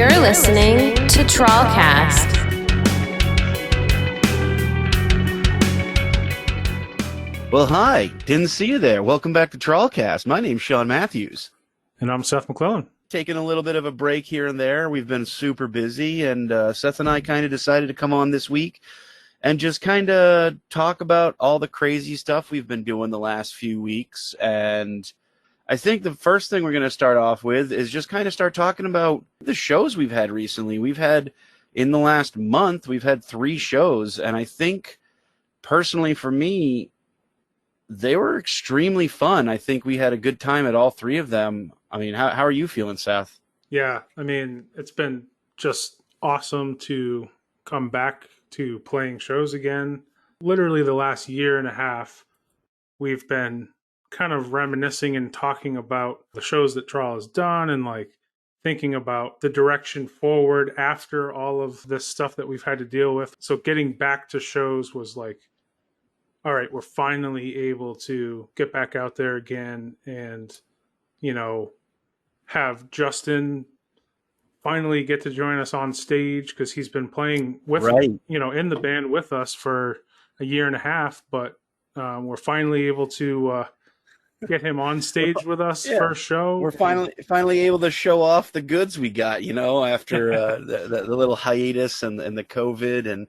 You're listening to TrawlCast. Well, hi. Didn't see you there. Welcome back to TrawlCast. My name's Sean Matthews. And I'm Seth McClellan. Taking a little bit of a break here and there. We've been super busy, and Seth and I kind of decided to come on this week and just kind of talk about all the crazy stuff we've been doing the last few weeks. And I think the first thing we're going to start off with is just kind of start talking about the shows we've had recently. We've had, in the last month, we've had 3 shows, and I think, personally for me, they were extremely fun. I think we had a good time at all 3 of them. I mean, how are you feeling, Seth? Yeah, I mean, it's been just awesome to come back to playing shows again. Literally the last year and a half, we've been kind of reminiscing and talking about the shows that Trawl has done and like thinking about the direction forward after all of this stuff that we've had to deal with. So getting back to shows was like, all right, we're finally able to get back out there again and, you know, have Justin finally get to join us on stage because he's been playing with, you know, in the band with us for a year and a half, but we're finally able to get him on stage with us first show. We're finally able to show off the goods we got, you know, after the little hiatus and the COVID and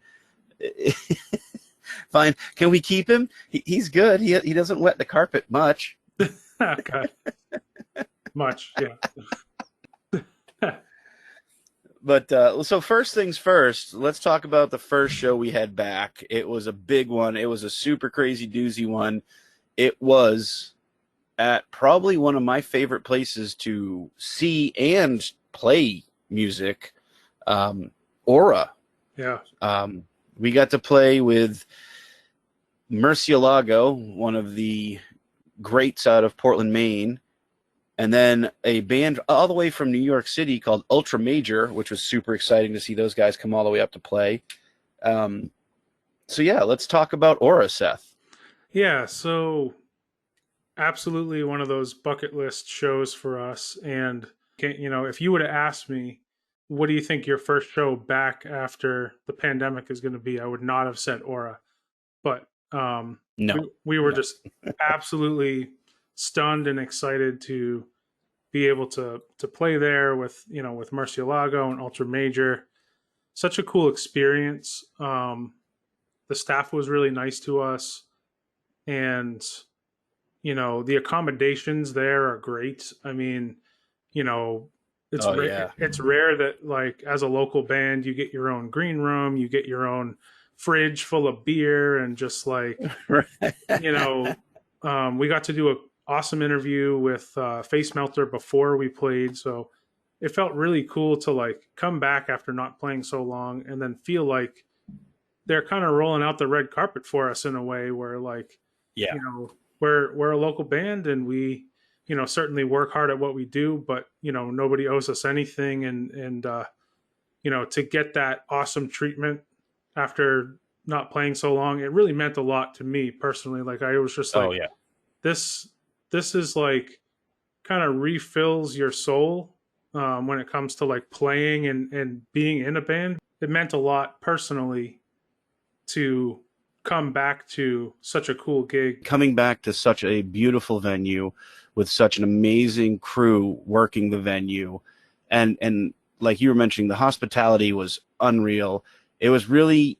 fine. Can we keep him? He's good. He doesn't wet the carpet much. Okay. Much, yeah. But so first things first, let's talk about the first show we had back. It was a big one. It was a super crazy doozy one. It was at probably one of my favorite places to see and play music, Aura. Yeah. We got to play with Murcielago, one of the greats out of Portland, Maine, and then a band all the way from New York City called Ultra Major, which was super exciting to see those guys come all the way up to play. So yeah, let's talk about Aura, Seth. Yeah, so absolutely one of those bucket list shows for us. And, you know, if you would have asked me, what do you think your first show back after the pandemic is going to be, I would not have said Aura. But no, we were just absolutely stunned and excited to be able to play there with, you know, with Murcielago and Ultra Major. Such a cool experience. The staff was really nice to us, and you know, the accommodations there are great. I mean, you know, it's it's rare that, like, as a local band, you get your own green room, you get your own fridge full of beer, and just like, you know, we got to do an awesome interview with Face Melter before we played. So it felt really cool to like come back after not playing so long and then feel like they're kind of rolling out the red carpet for us in a way where, like, you know, we're a local band and we, you know, certainly work hard at what we do, but, you know, nobody owes us anything. And you know, to get that awesome treatment after not playing so long, it really meant a lot to me personally. Like, I was just like, this is like kind of refills your soul when it comes to like playing and being in a band. It meant a lot personally to come back to such a cool gig. Coming back to such a beautiful venue with such an amazing crew working the venue. And like you were mentioning, the hospitality was unreal. It was really,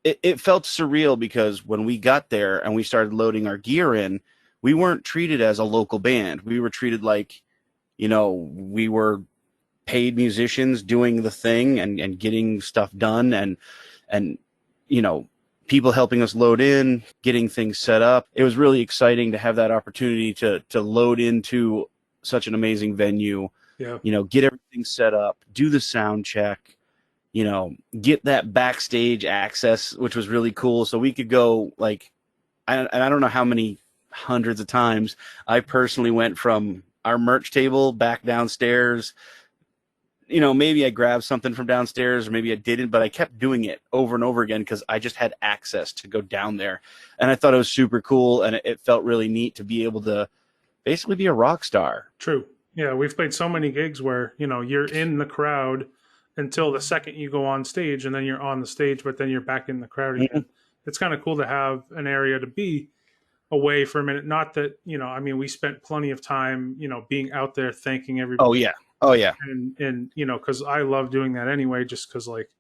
it felt surreal because when we got there and we started loading our gear in, we weren't treated as a local band. We were treated like, you know, we were paid musicians doing the thing and getting stuff done and, you know, people helping us load in, getting things set up. It was really exciting to have that opportunity to load into such an amazing venue, you know, get everything set up, do the sound check, you know, get that backstage access, which was really cool. So we could go, like, I don't know how many hundreds of times I personally went from our merch table back downstairs. You know, maybe I grabbed something from downstairs or maybe I didn't, but I kept doing it over and over again because I just had access to go down there. And I thought it was super cool, and it felt really neat to be able to basically be a rock star. True. Yeah, we've played so many gigs where, you're in the crowd until the second you go on stage, and then you're on the stage, but then you're back in the crowd Mhm. again. It's kind of cool to have an area to be away for a minute. Not that, I mean, we spent plenty of time, being out there thanking Oh everybody. yeah. Oh yeah. And because I love doing that anyway, just because, like,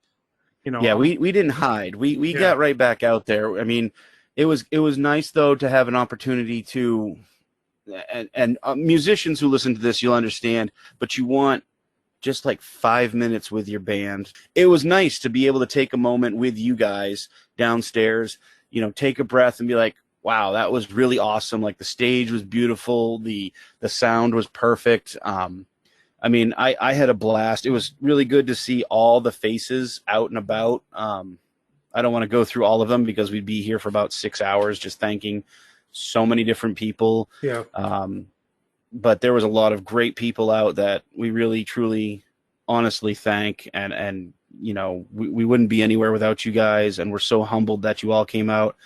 Yeah, we didn't hide. We yeah, got right back out there. I mean, it was nice though to have an opportunity to, and musicians who listen to this, you'll understand, but you want just like 5 minutes with your band. It was nice to be able to take a moment with you guys downstairs, take a breath and be like, wow, that was really awesome. Like the stage was beautiful. The sound was perfect. I mean, I had a blast. It was really good to see all the faces out and about. I don't want to go through all of them because we'd be here for about 6 hours just thanking so many different people. yeah, But there was a lot of great people out that we really, truly, honestly thank. And we wouldn't be anywhere without you guys. And we're so humbled that you all came out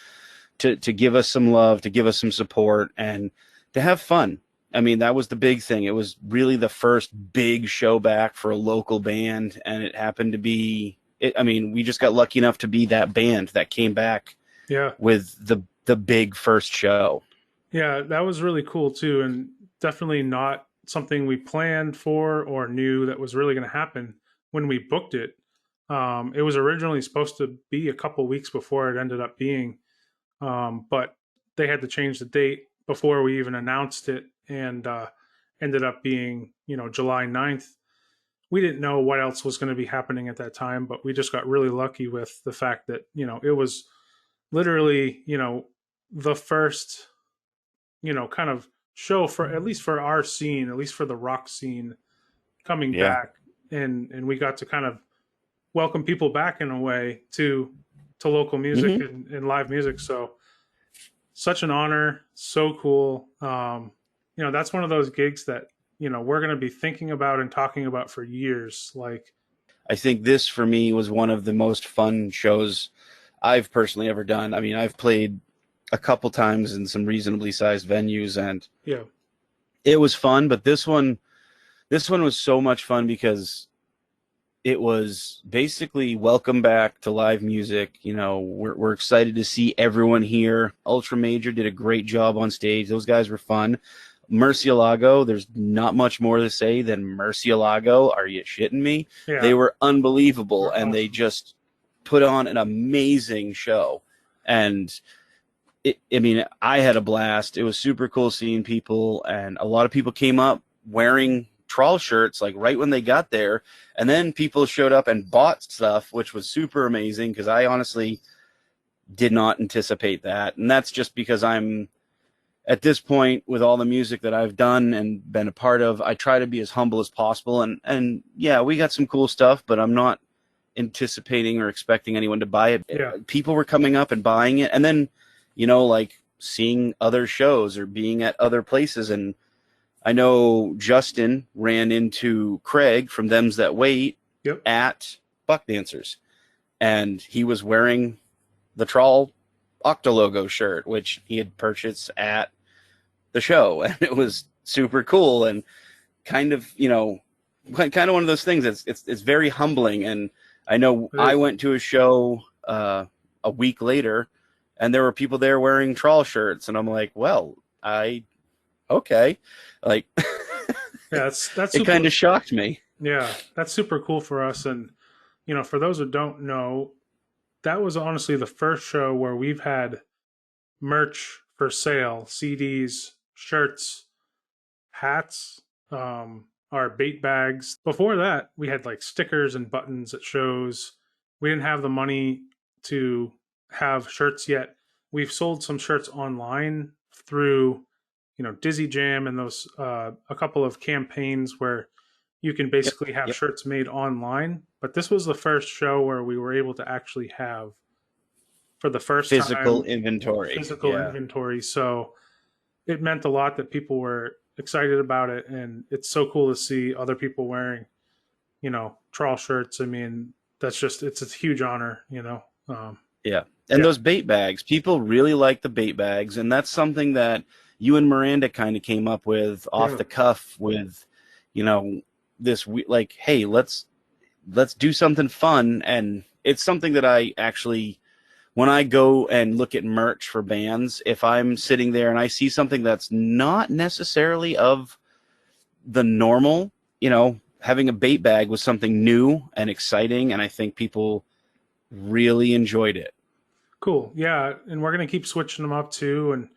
to give us some love, to give us some support, and to have fun. I mean, that was the big thing. It was really the first big show back for a local band, and it happened to be. I mean, we just got lucky enough to be that band that came back yeah, with the big first show. yeah. That was really cool too, and definitely not something we planned for or knew that was really going to happen when we booked it. It was originally supposed to be a couple weeks before it ended up being, but they had to change the date before we even announced it, and ended up being, July 9th. We didn't know what else was going to be happening at that time, but we just got really lucky with the fact that, it was literally, the first, kind of show for, at least for our scene, at least for the rock scene coming Yeah. back. And we got to kind of welcome people back in a way to local music and live music. So such an honor, so cool. That's one of those gigs that, we're going to be thinking about and talking about for years. Like, I think this for me was one of the most fun shows I've personally ever done. I mean, I've played a couple times in some reasonably sized venues, and yeah, it was fun, but this one was so much fun because it was basically welcome back to live music. We're excited to see everyone here. Ultra Major did a great job on stage. Those guys were fun. Murcielago, there's not much more to say than Murcielago. Are you shitting me? yeah, They were unbelievable, They're and they awesome. just put on an amazing show. And I mean, I had a blast. It was super cool seeing people, and a lot of people came up wearing Trawl shirts like right when they got there, and then people showed up and bought stuff, which was super amazing because I honestly did not anticipate that. And that's just because I'm at this point with all the music that I've done and been a part of, I try to be as humble as possible. And yeah, we got some cool stuff, but I'm not anticipating or expecting anyone to buy it. Yeah, People were coming up and buying it, and then like seeing other shows or being at other places. And I know Justin ran into Craig from Them's That Wait yep, at Buck Dancers, and he was wearing the Trawl Octologo shirt, which he had purchased at the show, and it was super cool and kind of kind of one of those things. It's very humbling. And I know I went to a show a week later, and there were people there wearing Trawl shirts, and I'm like, well, okay, like yeah. That's it super. kind of shocked me. Yeah, that's super cool for us. And for those who don't know, that was honestly the first show where we've had merch for sale: CDs, shirts, hats, our bait bags. Before that, we had like stickers and buttons at shows. We didn't have the money to have shirts yet. We've sold some shirts online through, Dizzy Jam and those a couple of campaigns where you can Yep, basically have yep. shirts made online. But this was the first show where we were able to actually have, for the first Physical time, inventory. physical Yeah. inventory. So it meant a lot that people were excited about it, and it's so cool to see other people wearing, Trawl shirts. I mean, it's a huge honor. Yeah. And Yeah, those bait bags, people really like the bait bags. And that's something that you and Miranda kind of came up with off yeah, the cuff with like, hey, let's do something fun. And it's something that I actually, when I go and look at merch for bands, if I'm sitting there and I see something that's not necessarily of the normal, having a bait bag was something new and exciting, and I think people really enjoyed it. Cool. Yeah, and we're going to keep switching them up too. And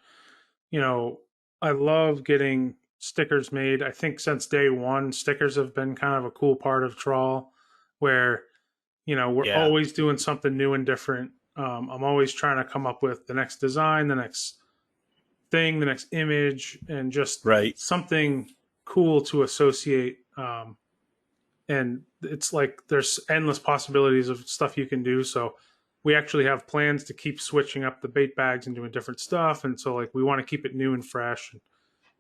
I love getting stickers made. I think since day one, stickers have been kind of a cool part of Trawl, where we're always doing something new and different. I'm always trying to come up with the next design, the next thing, the next image, and just something cool to associate. And it's like there's endless possibilities of stuff you can do. So we actually have plans to keep switching up the bait bags and doing different stuff. And so like we want to keep it new and fresh.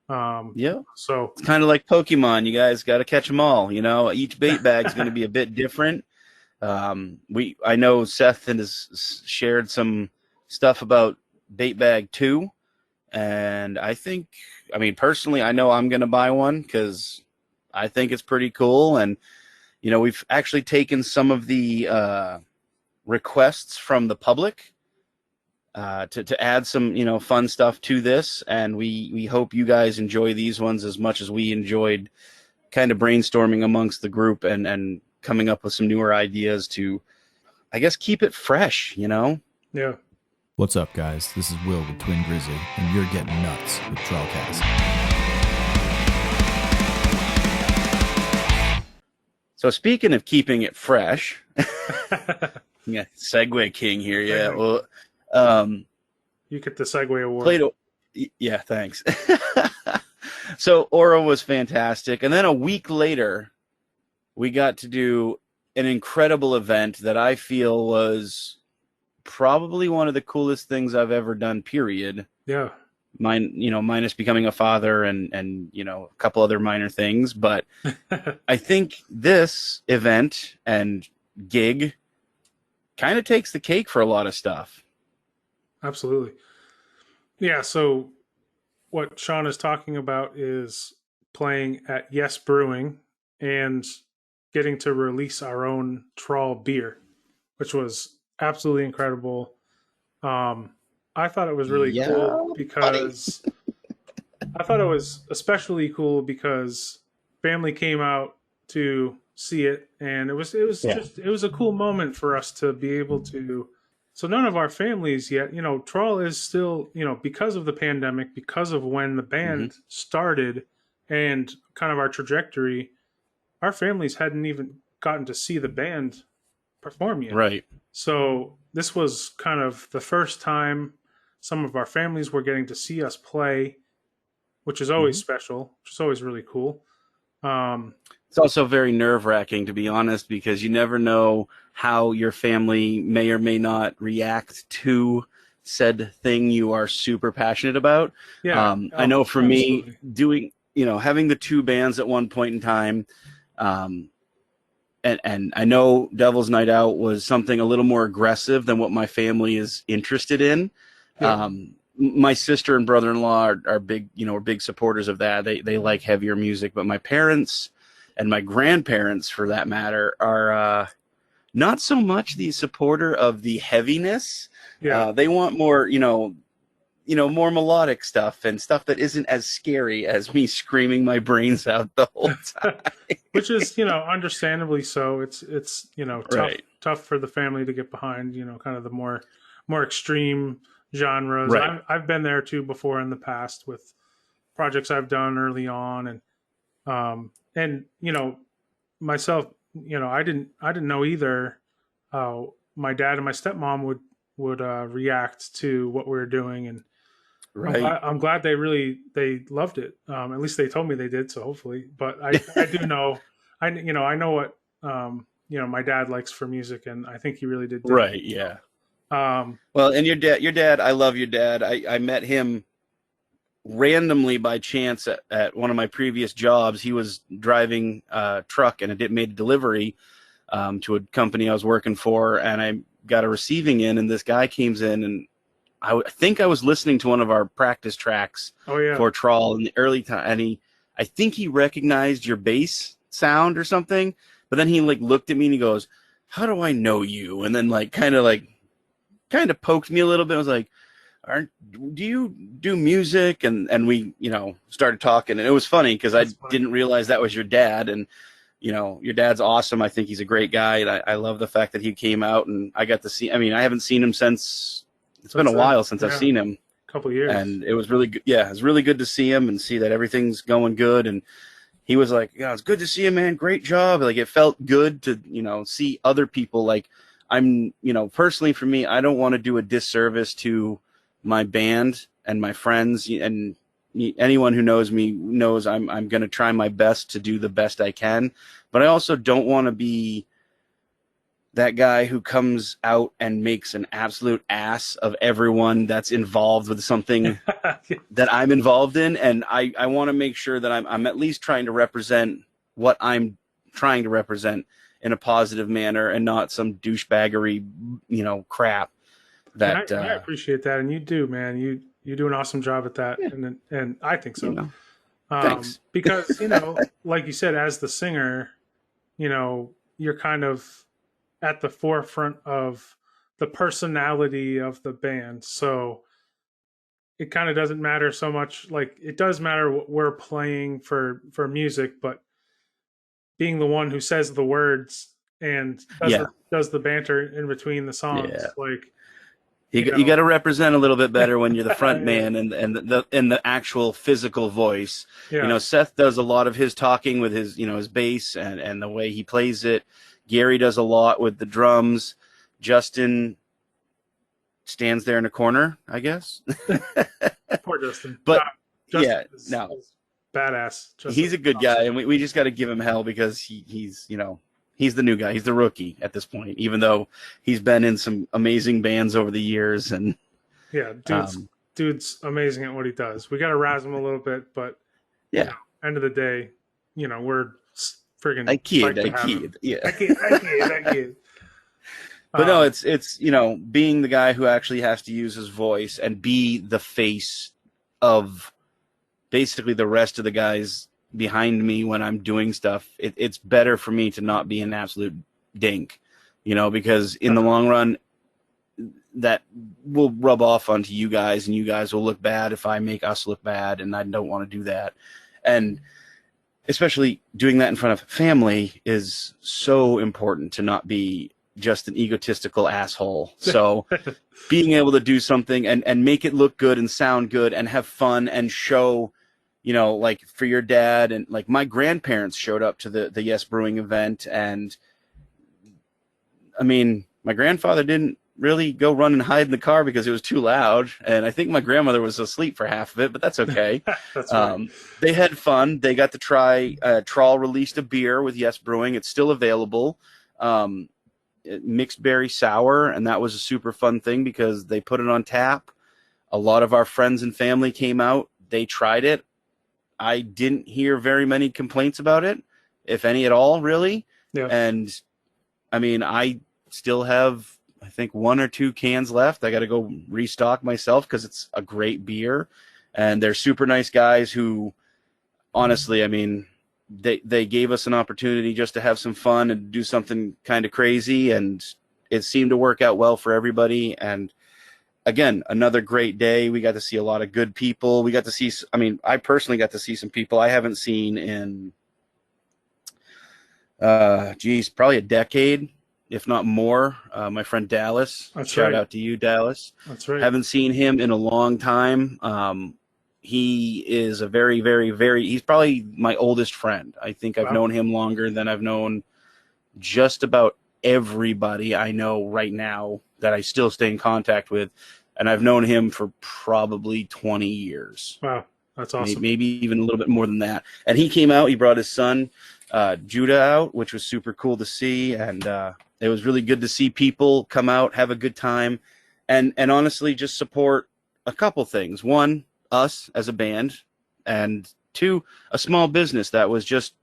So it's kind of like Pokemon. You guys got to catch them all. Each bait bag is going to be a bit different. I know Seth has shared some stuff about bait bag 2, and personally, I know I'm going to buy one because I think it's pretty cool. And we've actually taken some of the requests from the public to add some fun stuff to this, and we hope you guys enjoy these ones as much as we enjoyed kind of brainstorming amongst the group and coming up with some newer ideas to, I guess, keep it fresh. Yeah. What's up, guys? This is Will with Twin Grizzly, and you're getting nuts with TrawlCast. So speaking of keeping it fresh, yeah, Segue King here. Yeah, well, you get the Segue Award. Yeah, thanks. So Aura was fantastic, and then a week later, we got to do an incredible event that I feel was probably one of the coolest things I've ever done. Period. Yeah. Minus becoming a father and a couple other minor things, but I think this event and gig kind of takes the cake for a lot of stuff. Absolutely. Yeah. So what Sean is talking about is playing at Yes Brewing and getting to release our own Trawl beer, which was absolutely incredible. I thought it was really cool because I thought it was especially cool because family came out to see it, and it was a cool moment for us to be able to. So none of our families yet, Trawl is still, because of the pandemic, because of when the band started and kind of our trajectory, our families hadn't even gotten to see the band perform yet. Right. So this was kind of the first time some of our families were getting to see us play, which is always special, which is always really cool. It's also very nerve-wracking, to be honest, because you never know how your family may or may not react to said thing you are super passionate about. Yeah, I know for absolutely. me, doing, having the 2 bands at one point in time, and I know Devil's Night Out was something a little more aggressive than what my family is interested in. Yeah. My sister and brother-in-law are big, are big supporters of that. They like heavier music, but my parents and my grandparents, for that matter, are not so much the supporter of the heaviness. Yeah. They want more, more melodic stuff and stuff that isn't as scary as me screaming my brains out the whole time. Which is, understandably so. It's tough for the family to get behind, kind of the more extreme genres. Right. I've been there too before in the past with projects I've done early on, and myself, I didn't know either how my dad and my stepmom would react to what we were doing, and right. I'm glad they loved it. At least they told me they did, so hopefully. But I do know I know what my dad likes for music, and I think he really did. Right. Yeah. Well, and your dad, I love your dad. I met him randomly by chance at one of my previous jobs. He was driving a truck and it made a delivery to a company I was working for, and I got a receiving in, and this guy came in, and I think I was listening to one of our practice tracks for Trawl in the early time, and I think he recognized your bass sound or something, but then he like looked at me and he goes, how do I know you? And then kind of poked me a little bit. I was like, do you do music? And we, started talking, and it was funny because I didn't realize that was your dad. And, your dad's awesome. I think he's a great guy. And I love the fact that he came out and I got to see, I haven't seen him since, it's been a while since I've seen him. A couple of years. And it was really good. Yeah, it was really good to see him and see that everything's going good. And he was like, yeah, it's good to see you, man. Great job. Like, it felt good to, see other people. Like, I'm, personally for me, I don't want to do a disservice to my band and my friends, and anyone who knows me knows I'm going to try my best to do the best I can. But I also don't want to be that guy who comes out and makes an absolute ass of everyone that's involved with something that I'm involved in. And I want to make sure that I'm at least trying to represent what I'm trying to represent in a positive manner and not some douchebaggery, crap. That I appreciate that. And you do, man. You do an awesome job at that. Yeah. And I think so. Thanks. Because, like you said, as the singer, you're kind of at the forefront of the personality of the band. So it kind of doesn't matter so much. Like, it does matter what we're playing for music, but being the one who says the words and does the banter in between the songs, you got to represent a little bit better when you're the front man and the actual physical voice. Yeah. Seth does a lot of his talking with his his bass and the way he plays it. Gary does a lot with the drums. Justin stands there in a corner, I guess. Poor Justin. But Justin is badass. Justin, he's a good guy, and we just got to give him hell because he's he's the new guy. He's the rookie at this point, even though he's been in some amazing bands over the years. And yeah, dude's amazing at what he does. We got to razz him a little bit, but end of the day, we're friggin' I kid. But no, it's being the guy who actually has to use his voice and be the face of basically the rest of the guys behind me when I'm doing stuff. It's better for me to not be an absolute dink, because in the long run, that will rub off onto you guys, and you guys will look bad if I make us look bad, and I don't want to do that. And especially doing that in front of family is so important to not be just an egotistical asshole. So being able to do something and make it look good and sound good and have fun and show, like for your dad, and like my grandparents showed up to the Yes Brewing event, and my grandfather didn't really go run and hide in the car because it was too loud, and I think my grandmother was asleep for half of it, but that's okay. That's right. They had fun. They got to try. Trawl released a beer with Yes Brewing. It's still available. Mixed berry sour, and that was a super fun thing because they put it on tap. A lot of our friends and family came out. They tried it. I didn't hear very many complaints about it, if any at all, really. Yeah. And I still have, I think, 1 or 2 cans left. I got to go restock myself because it's a great beer, and they're super nice guys who, honestly, they gave us an opportunity just to have some fun and do something kind of crazy, and it seemed to work out well for everybody. And again, another great day. We got to see a lot of good people. We got to see, I personally got to see some people I haven't seen in, probably a decade, if not more. My friend Dallas. Shout out to you, Dallas. That's right. Haven't seen him in a long time. He is a very, very, very, he's probably my oldest friend. I think I've known him longer than I've known just about everybody I know right now that I still stay in contact with. And I've known him for probably 20 years. Wow. That's awesome. Maybe even a little bit more than that. And he came out, he brought his son, Judah, out, which was super cool to see. And it was really good to see people come out, have a good time, and honestly just support a couple things. One, us as a band, and 2, a small business that was just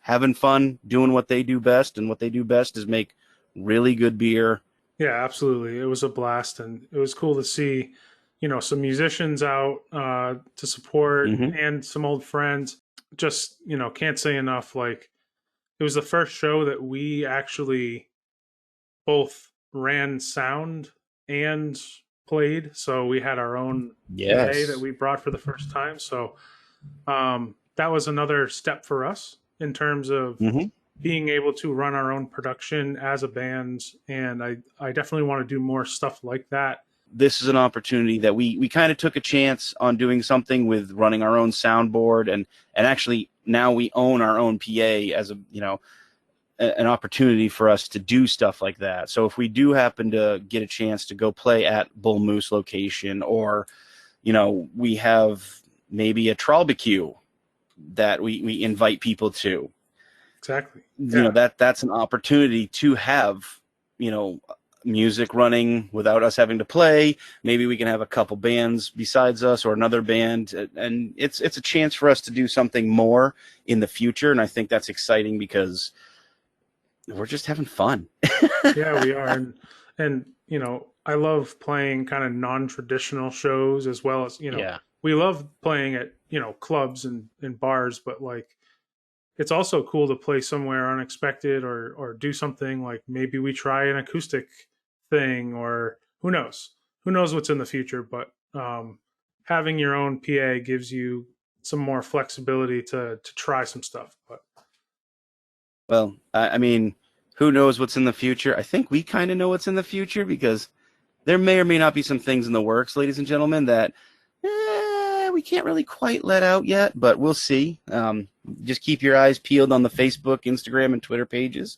having fun, doing what they do best, and what they do best is make really good beer. Yeah, absolutely. It was a blast, and it was cool to see, some musicians out to support, and some old friends. just, can't say enough. Like, it was the first show that we actually both ran sound and played. So we had our own PA that Yes. we brought for the first time. So that was another step for us in terms of Hmm. being able to run our own production as a band. And I definitely want to do more stuff like that. This is an opportunity that we kind of took a chance on doing something with running our own soundboard, and actually now we own our own PA as an opportunity for us to do stuff like that. So if we do happen to get a chance to go play at Bull Moose location, or we have maybe a Trawlbq that we invite people to, Exactly. Yeah. that's an opportunity to have music running without us having to play. Maybe we can have a couple bands besides us or another band, and it's a chance for us to do something more in the future. And I think that's exciting because we're just having fun. Yeah, we are. And I love playing kind of non-traditional shows as well as, Yeah. we love playing at, clubs and bars, but like it's also cool to play somewhere unexpected or do something like maybe we try an acoustic thing, or who knows? Who knows what's in the future, but having your own PA gives you some more flexibility to try some stuff. But Well, I mean, who knows what's in the future? I think we kind of know what's in the future, because there may or may not be some things in the works, ladies and gentlemen, that we can't really quite let out yet, but we'll see. Just keep your eyes peeled on the Facebook, Instagram, and Twitter pages,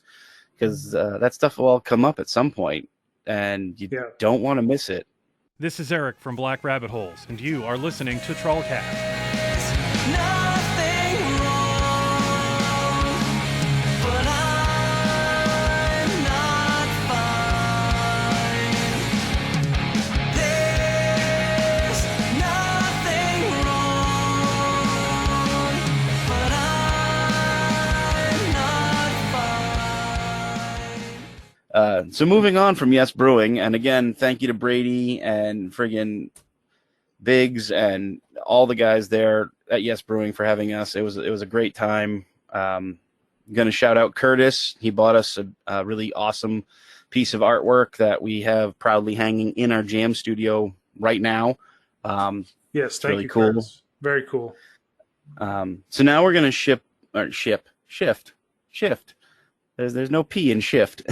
because that stuff will all come up at some point, and you yeah. don't want to miss it. This is Eric from Black Rabbit Holes, and you are listening to TrawlCast. So moving on from Yes Brewing, and again, thank you to Brady and friggin' Biggs and all the guys there at Yes Brewing for having us. It was a great time. Going to shout out Curtis. He bought us a really awesome piece of artwork that we have proudly hanging in our jam studio right now. Yes, thank really you, cool. Curtis. Very cool. So now we're going to shift. There's no P in shift.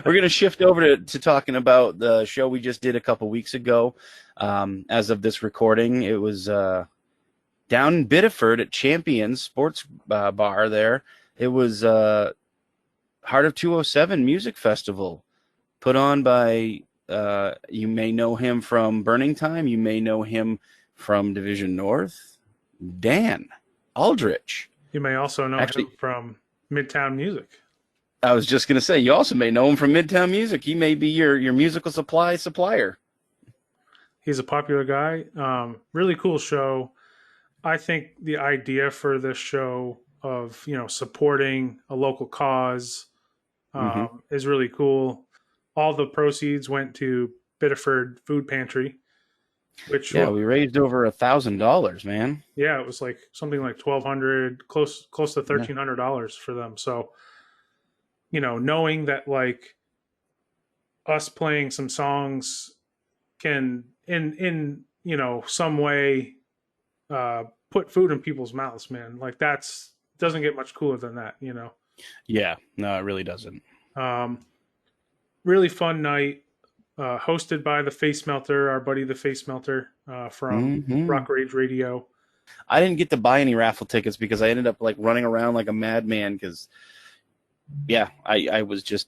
We're going to shift over to talking about the show we just did a couple weeks ago. As of this recording, it was down in Biddeford at Champions Sports Bar there. It was Heart of 207 Music Festival, put on by, you may know him from Burning Time. You may know him from Division North, Dan Aldrich. You may also know him from Midtown Music. I was just going to say, you also may know him from Midtown Music. He may be your musical supplier. He's a popular guy. Really cool show. I think the idea for this show of, supporting a local cause is really cool. All the proceeds went to Biddeford Food Pantry, which we raised over $1,000, man. Yeah, it was like something like $1,200, close to $1,300 for them. So, knowing that like us playing some songs can in some way put food in people's mouths, man. Like doesn't get much cooler than that, Yeah, no, it really doesn't. Really fun night, hosted by the Face Melter, our buddy the Face Melter from Rock Rage Radio. I didn't get to buy any raffle tickets because I ended up like running around like a madman because, I was just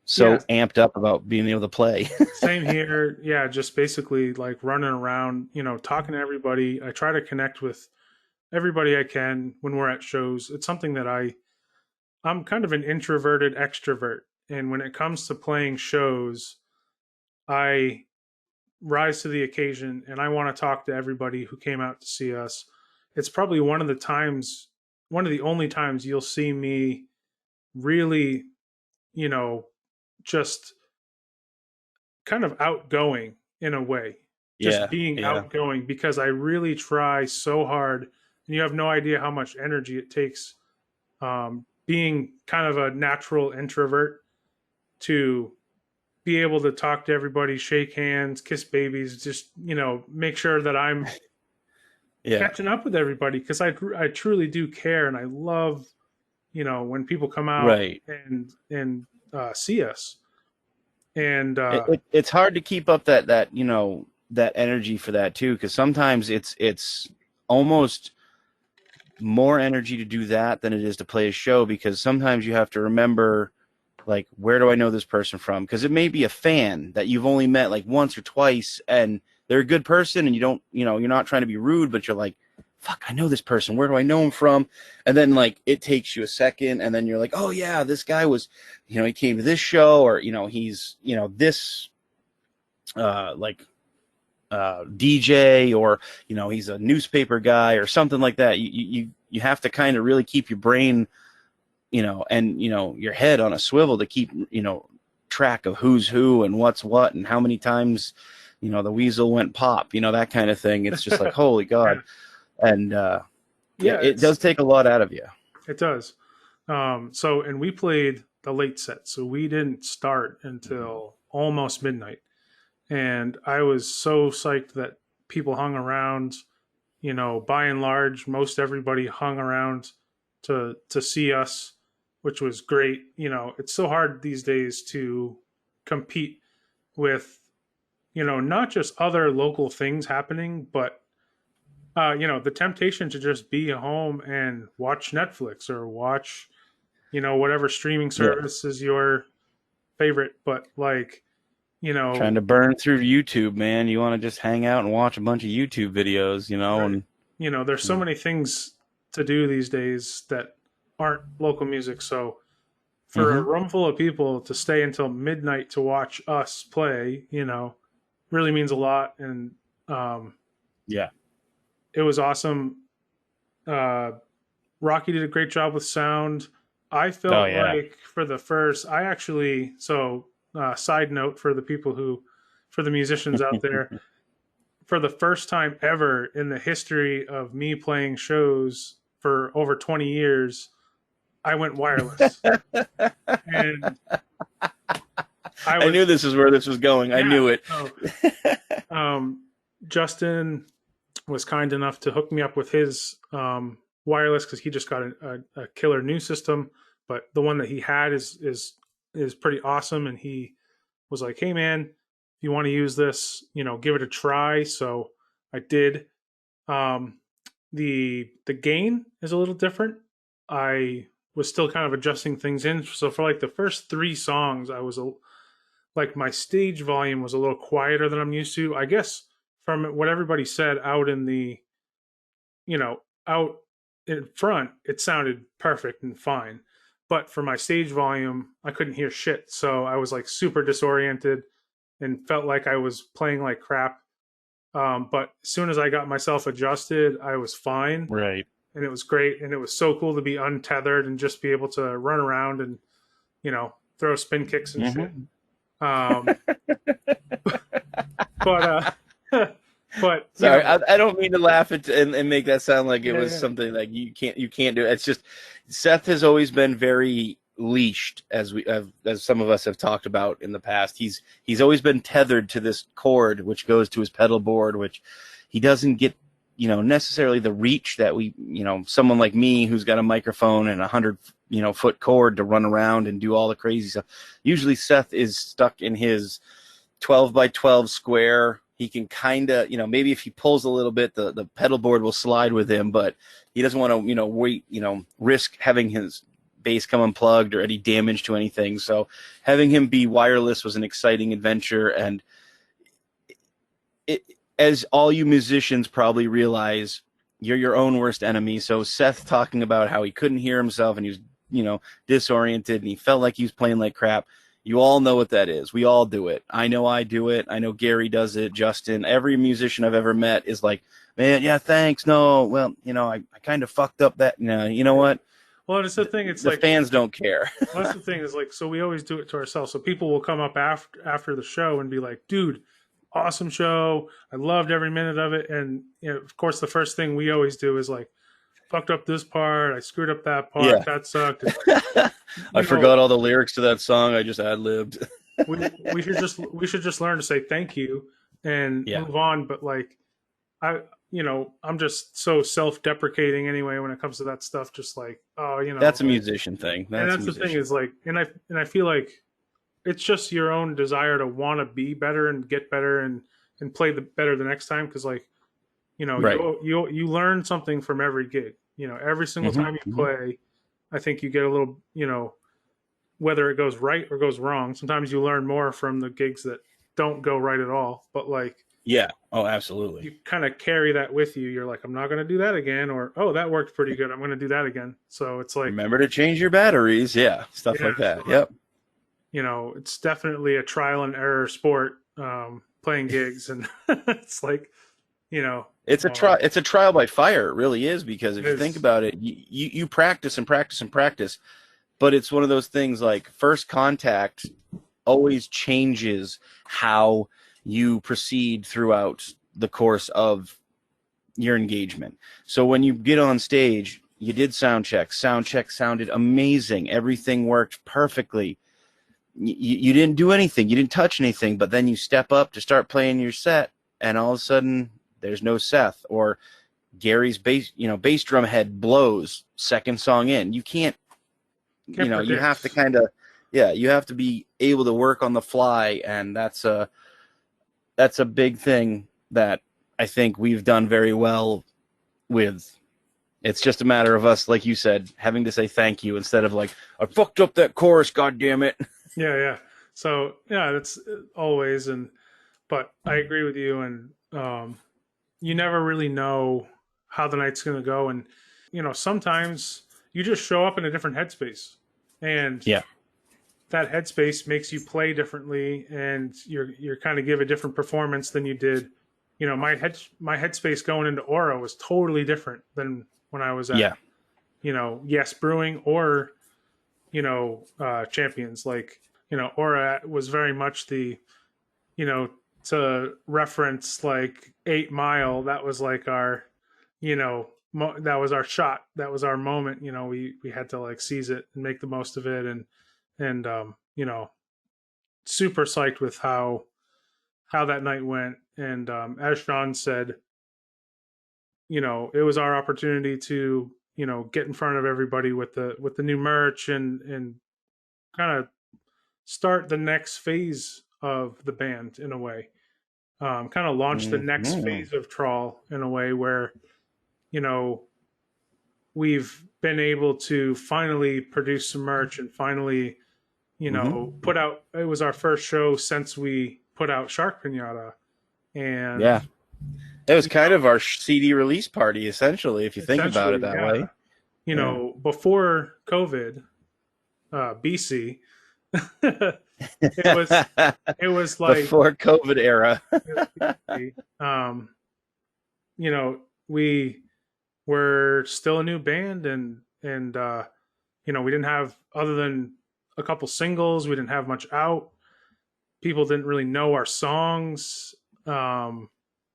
so amped up about being able to play. Same here. Yeah, just basically like running around, talking to everybody. I try to connect with everybody I can when we're at shows. It's something that I'm kind of an introverted extrovert. And when it comes to playing shows, I rise to the occasion and I want to talk to everybody who came out to see us. It's probably one of the only times you'll see me really, just kind of outgoing in a way, just being outgoing, because I really try so hard and you have no idea how much energy it takes, being kind of a natural introvert, to be able to talk to everybody, shake hands, kiss babies, just, make sure that I'm catching up with everybody, because I truly do care, and I love, when people come out Right. and see us. And It's hard to keep up that that energy for that too, because sometimes it's almost more energy to do that than it is to play a show, because sometimes you have to remember, like, where do I know this person from? Because it may be a fan that you've only met like once or twice, and they're a good person, and you don't, you're not trying to be rude, but you're like, fuck, I know this person. Where do I know him from? And then, like, it takes you a second, and then you're like, oh yeah, this guy was, he came to this show, or, he's, this, DJ, or, he's a newspaper guy or something like that. You have to kind of really keep your brain, and, your head on a swivel to keep, track of who's who and what's what and how many times, the weasel went pop, that kind of thing. It's just like, holy God. And it does take a lot out of you. It does. And we played the late set, so we didn't start until almost midnight. And I was so psyched that people hung around. By and large, most everybody hung around to see us, which was great. It's so hard these days to compete with, not just other local things happening, but the temptation to just be home and watch Netflix or watch, whatever streaming service is your favorite. But like, trying to burn through YouTube, man. You want to just hang out and watch a bunch of YouTube videos, right. and there's so many things to do these days that aren't local music. So for a room full of people to stay until midnight to watch us play, really means a lot. And it was awesome. Rocky did a great job with sound. I felt like for the first, side note for the musicians out there, for the first time ever in the history of me playing shows for over 20 years, I went wireless. And I knew this is where this was going. I knew it. So, Justin was kind enough to hook me up with his wireless, because he just got a killer new system, but the one that he had is pretty awesome. And he was like, hey man, if you want to use this, give it a try. So I did. The gain is a little different. I was still kind of adjusting things in. So for like the first 3 songs, I was like, my stage volume was a little quieter than I'm used to. I guess from what everybody said out in the, out in front, it sounded perfect and fine. But for my stage volume, I couldn't hear shit. So I was like super disoriented and felt like I was playing like crap. But as soon as I got myself adjusted, I was fine. Right. And it was great. And it was so cool to be untethered and just be able to run around and, throw spin kicks and shit. But sorry, I don't mean to laugh at and make that sound like it was something like you can't do it. It's just Seth has always been very leashed, as some of us have talked about in the past. He's always been tethered to this cord which goes to his pedal board, which he doesn't get necessarily the reach that we someone like me who's got a microphone and 100 foot cord to run around and do all the crazy stuff. Usually Seth is stuck in his 12 by 12 square. He can kind of, maybe if he pulls a little bit, the pedal board will slide with him, but he doesn't want to, risk having his bass come unplugged or any damage to anything. So having him be wireless was an exciting adventure. And as all you musicians probably realize, you're your own worst enemy. So Seth talking about how he couldn't hear himself and he was, disoriented and he felt like he was playing like crap. You all know what that is. We all do it. I know I do it. I know Gary does it. Justin, every musician I've ever met is like, man, yeah, thanks. No, well, I kind of fucked up that. No, you know what? Well, it's the thing. It's the like fans don't care. Well, that's the thing is like, so we always do it to ourselves. So people will come up after the show and be like, dude, awesome show. I loved every minute of it. And of course, the first thing we always do is like, fucked up this part. I screwed up that part. Yeah. That sucked. I forgot all the lyrics to that song. I just ad-libbed. We should just learn to say thank you and Yeah. move on. But like I'm just so self-deprecating anyway when it comes to that stuff. Just like, That's a musician thing. That's the thing is like, and I feel like it's just your own desire to want to be better and get better and play better the next time. Cause like, Right. you learn something from every gig, every single time you play. I think you get a little, whether it goes right or goes wrong. Sometimes you learn more from the gigs that don't go right at all, but like, yeah. Oh, absolutely. you kind of carry that with you. You're like, I'm not going to do that again. Or, oh, that worked pretty good. I'm going to do that again. So it's like, Remember to change your batteries. Yeah. Stuff like that. So, Yep. It's definitely a trial and error sport, playing gigs. And it's like, It's a trial by fire. It really is, because if you think about it, you practice and practice and practice, but it's one of those things like first contact always changes how you proceed throughout the course of your engagement. So when you get on stage, you did sound check. Sound check sounded amazing. Everything worked perfectly. You didn't do anything. You didn't touch anything, but then you step up to start playing your set, and all of a sudden there's no Seth, or Gary's bass drum head blows second song in. You can't you have to you have to be able to work on the fly, and that's a big thing that I think we've done very well with. It's just a matter of us, like you said, having to say thank you instead of like, I fucked up that chorus, God damn it. Yeah. So yeah, that's always, but I agree with you. And, you never really know how the night's going to go. And, sometimes you just show up in a different headspace, and that headspace makes you play differently, and you're kind of give a different performance than you did. My headspace going into Aura was totally different than when I was at, yes, Brewing or, Champions. Like, Aura was very much the, to reference like 8 Mile, that was like our, that was our shot. That was our moment. We had to like seize it and make the most of it. And super psyched with how that night went. And as Sean said, it was our opportunity to, get in front of everybody with the new merch and kind of start the next phase of the band in a way. Kind of launch the next phase of Trawl in a way where, we've been able to finally produce some merch and finally, put out, it was our first show since we put out Shark Pinata. And it was kind of our CD release party, essentially, if you think about it that way. Before COVID, BC, it was like before COVID era. We were still a new band, and we didn't have, other than a couple singles, we didn't have much out. People didn't really know our songs.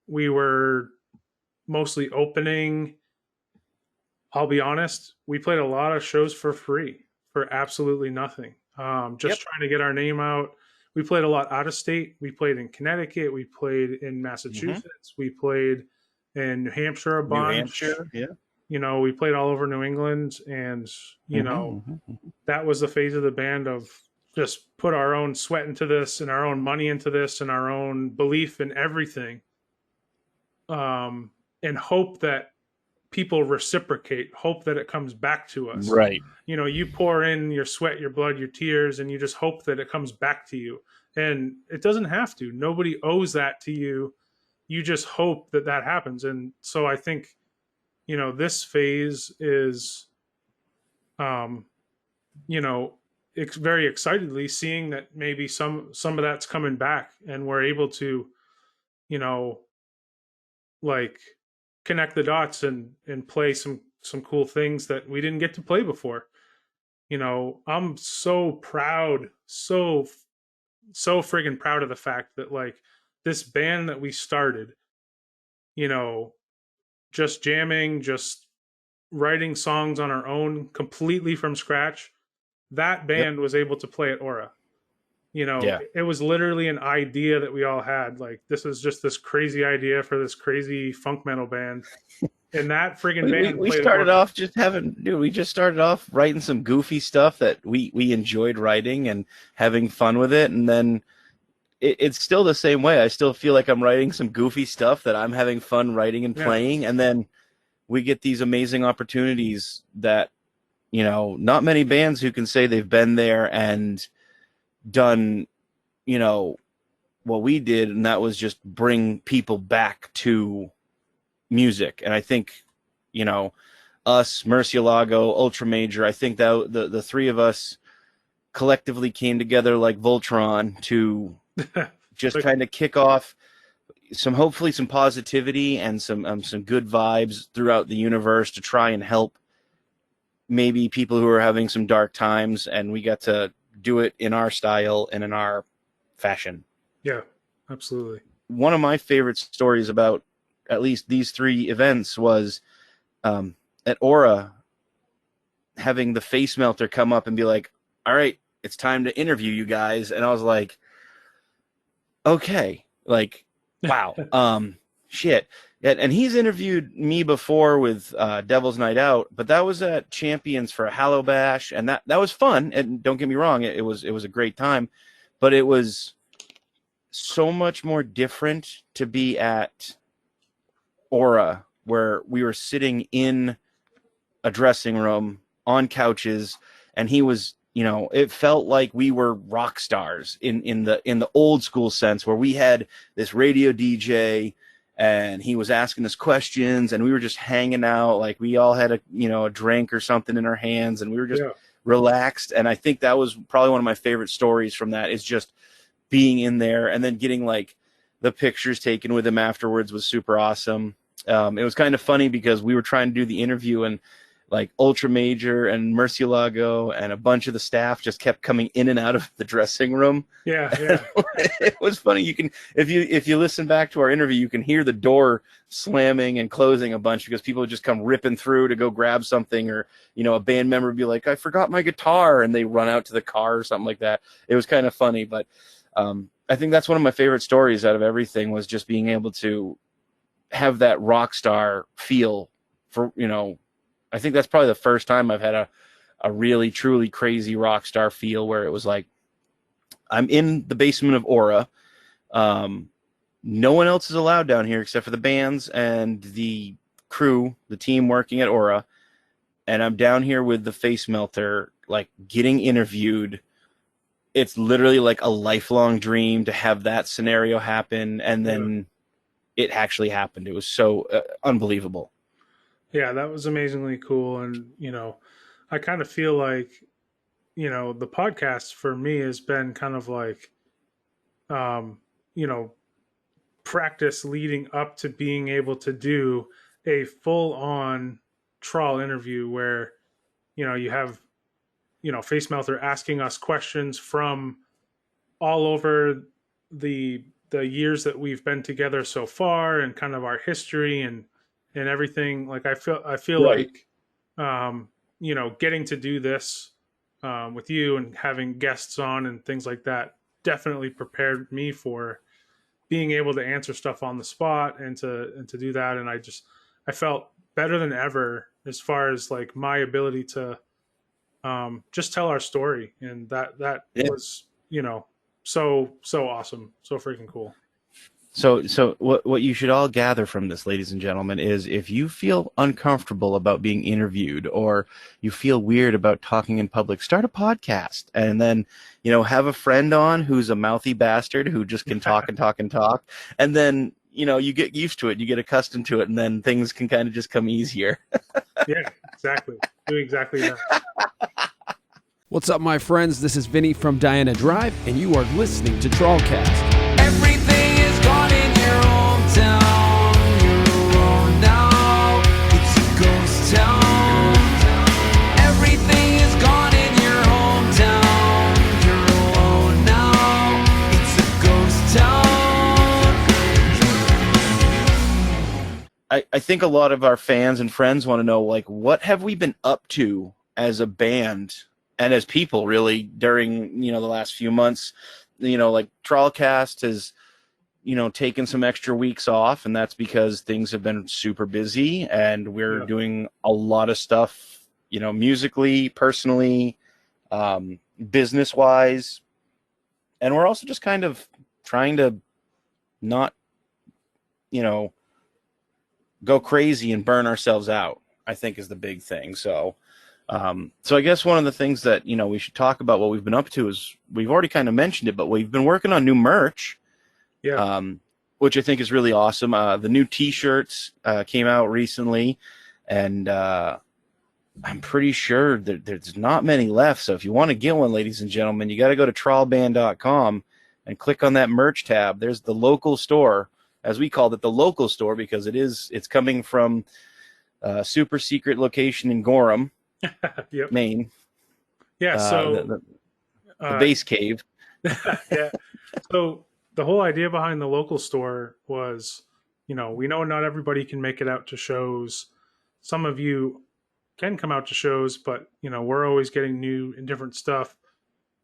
We were mostly opening. I'll be honest, we played a lot of shows for free for absolutely nothing. Trying to get our name out. We played a lot out of state. We played in Connecticut. We played in Massachusetts. We played in New Hampshire a bunch. We played all over New England, and that was the phase of the band of just put our own sweat into this and our own money into this and our own belief in everything, and hope that people reciprocate, hope that it comes back to us. Right. You pour in your sweat, your blood, your tears, and you just hope that it comes back to you. And it doesn't have to. Nobody owes that to you. You just hope that happens. And so I think, this phase is, it's very excitedly seeing that maybe some of that's coming back, and we're able to, like connect the dots and play some cool things that we didn't get to play before. I'm so proud, so friggin' proud of the fact that like this band that we started, just jamming, just writing songs on our own completely from scratch, that band was able to play at Aura. You know, Yeah. it was literally an idea that we all had. Like, this is just this crazy idea for this crazy funk metal band. And that friggin' band We played at started Aura. off we just started off writing some goofy stuff that we enjoyed writing and having fun with it. And then it's still the same way. I still feel like I'm writing some goofy stuff that I'm having fun writing and playing. And then we get these amazing opportunities that, you know, not many bands who can say they've been there and done, you know, what we did. And that was just bring people back to music. And I think, you know, us, Murcielago, Ultra Major, I think that the three of us collectively came together like Voltron to just kind of kick off hopefully some positivity and some good vibes throughout the universe to try and help maybe people who are having some dark times, and we got to do it in our style and in our fashion. Yeah, absolutely. One of my favorite stories about at least these three events was at Aura, having the Face Melter come up and be like, all right, it's time to interview you guys. And I was like, okay, like, wow, shit. And he's interviewed me before with Devil's Night Out, but that was at Champions for a Hallow Bash, and that was fun. And don't get me wrong, it was a great time, but it was so much more different to be at Aura, where we were sitting in a dressing room on couches, and he was, you know, it felt like we were rock stars in the old school sense, where we had this radio DJ and he was asking us questions and we were just hanging out. Like, we all had a drink or something in our hands and we were just relaxed. And I think that was probably one of my favorite stories from that, is just being in there and then getting like the pictures taken with him afterwards was super awesome. It was kind of funny because we were trying to do the interview and like Ultra Major and Murcielago and a bunch of the staff just kept coming in and out of the dressing room. Yeah. It was funny. You can, if you listen back to our interview, you can hear the door slamming and closing a bunch because people would just come ripping through to go grab something, or, you know, a band member would be like, I forgot my guitar, and they run out to the car or something like that. It was kind of funny, but I think that's one of my favorite stories out of everything, was just being able to have that rock star feel for, you know, I think that's probably the first time I've had a really, truly crazy rock star feel, where it was like, I'm in the basement of Aura. No one else is allowed down here except for the bands and the crew, the team working at Aura. And I'm down here with the Face Melter, like getting interviewed. It's literally like a lifelong dream to have that scenario happen. And then it actually happened. It was so unbelievable. Yeah, that was amazingly cool. And, you know, I kind of feel like, you know, the podcast for me has been kind of like, you know, practice leading up to being able to do a full on Trawl interview where, you know, you have, you know, Face Melter asking us questions from all over the years that we've been together so far, and kind of our history and everything. Like, I feel like, you know, getting to do this with you and having guests on and things like that definitely prepared me for being able to answer stuff on the spot and to do that. And I felt better than ever as far as like my ability to just tell our story. And that was, you know, so awesome. So freaking cool. So what you should all gather from this, ladies and gentlemen, is if you feel uncomfortable about being interviewed, or you feel weird about talking in public, start a podcast, and then, you know, have a friend on who's a mouthy bastard who just can talk and talk and talk. And then, you know, you get used to it, you get accustomed to it, and then things can kind of just come easier. Yeah, exactly. Do exactly that. What's up, my friends? This is Vinny from Diana Drive, and you are listening to TrawlCast. Everything is gone in your hometown. You're alone now. It's a ghost town. Everything is gone in your hometown. You're alone now. It's a ghost town. I think a lot of our fans and friends want to know, like, what have we been up to as a band and as people really during, the last few months. Like TrawlCast has, taken some extra weeks off, and that's because things have been super busy, and we're doing a lot of stuff, musically, personally, business wise. And we're also just kind of trying to not, go crazy and burn ourselves out, I think is the big thing. So I guess one of the things that, we should talk about what we've been up to is we've already kind of mentioned it, but we've been working on new merch, which I think is really awesome. The new t-shirts came out recently, and I'm pretty sure that there's not many left. So if you want to get one, ladies and gentlemen, you got to go to trawlband.com and click on that merch tab. There's the local store, as we called it, the local store, because it's coming from a super secret location in Gorham, Maine. Yeah, so the base cave. Yeah. So the whole idea behind the local store was, we know not everybody can make it out to shows. Some of you can come out to shows, but we're always getting new and different stuff.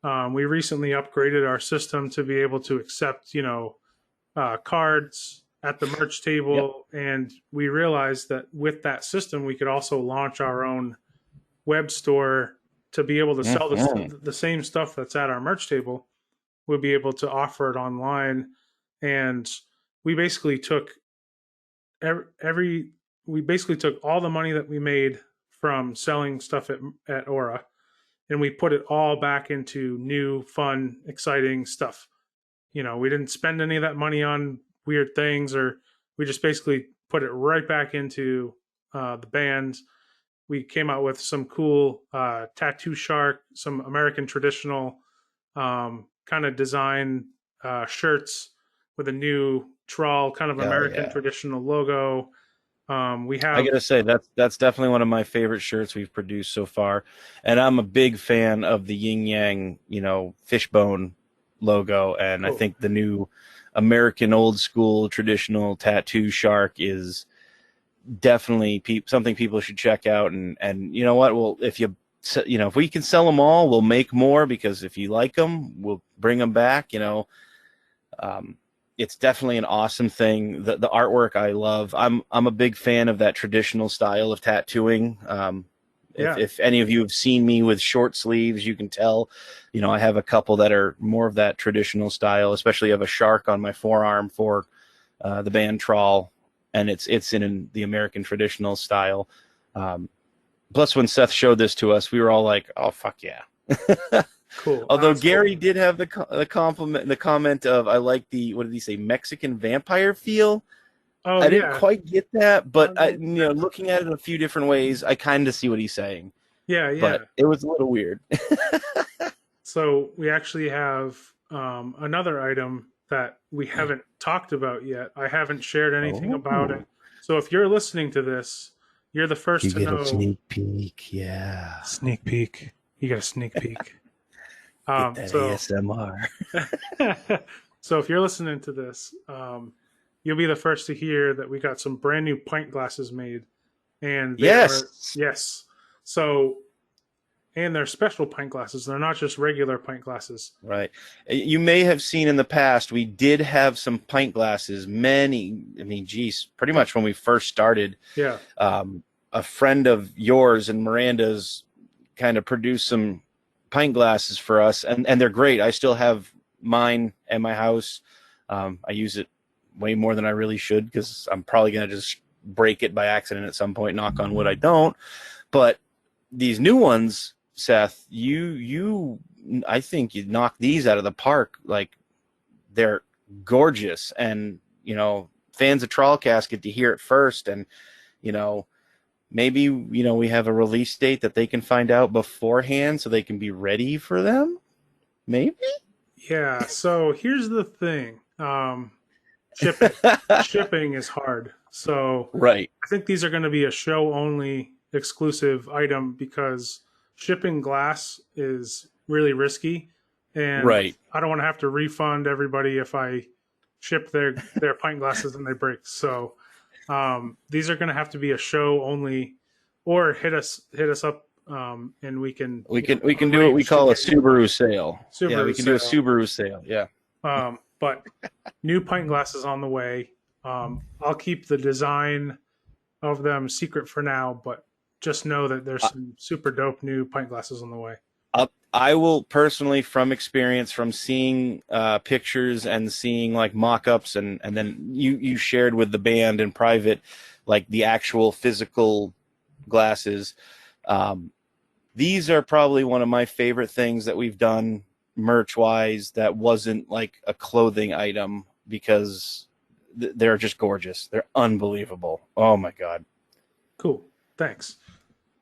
We recently upgraded our system to be able to accept, cards at the merch table. Yep. And we realized that with that system, we could also launch our own web store to be able to sell the same stuff that's at our merch table. We'll be able to offer it online. And we basically took we basically took all the money that we made from selling stuff at Aura, and we put it all back into new, fun, exciting stuff. We didn't spend any of that money on weird things, or we just basically put it right back into the band. We came out with some cool tattoo shark, some American traditional kind of design shirts with a new Trawl kind of American traditional logo. I gotta say that's definitely one of my favorite shirts we've produced so far, and I'm a big fan of the yin yang, fishbone logo, and I think the new American old school traditional tattoo shark is definitely something people should check out. And you know what? Well, if we can sell them all, we'll make more, because if you like them, we'll bring them back. It's definitely an awesome thing. The artwork I love. I'm a big fan of that traditional style of tattooing. If any of you have seen me with short sleeves, you can tell, I have a couple that are more of that traditional style, especially I have a shark on my forearm for the band Trawl, and it's in the American traditional style. Plus, when Seth showed this to us, we were all like, oh, fuck yeah. Cool. Although Gary did have the comment of, I like the, what did he say, Mexican vampire feel. Oh, I didn't quite get that, but looking at it a few different ways, I kind of see what he's saying. Yeah. But it was a little weird. So we actually have another item that we haven't talked about yet. I haven't shared anything about it. So if you're listening to this, you're the first to know. A sneak peek, yeah. Sneak peek. You got a sneak peek. Get that ASMR. So if you're listening to this, you'll be the first to hear that we got some brand new pint glasses made. And yes. So, and they're special pint glasses. They're not just regular pint glasses. Right. You may have seen in the past, we did have some pint glasses. Pretty much when we first started. Yeah. A friend of yours and Miranda's kind of produced some pint glasses for us, and they're great. I still have mine at my house. I use it way more than I really should, because I'm probably going to just break it by accident at some point. Knock on wood, I don't. But these new ones, Seth, I think you knock these out of the park. Like, they're gorgeous, and fans of TrawlCast get to hear it first, and maybe we have a release date that they can find out beforehand so they can be ready for them. Maybe. Yeah. So here's the thing. Shipping is hard. So right. I think these are going to be a show only exclusive item, because shipping glass is really risky, and right. I don't want to have to refund everybody if I ship their pint glasses and they break. So These are going to have to be a show only, or hit us up, and we can we can do what we call a Subaru sale. Yeah, we can do a Subaru sale. Yeah. But new pint glasses on the way. I'll keep the design of them secret for now, but just know that there's some super dope new pint glasses on the way. I will personally, from experience, from seeing pictures and seeing like mock-ups, and then you shared with the band in private, like the actual physical glasses. These are probably one of my favorite things that we've done merch-wise that wasn't like a clothing item, because they're just gorgeous. They're unbelievable. Oh my God. Cool. Thanks.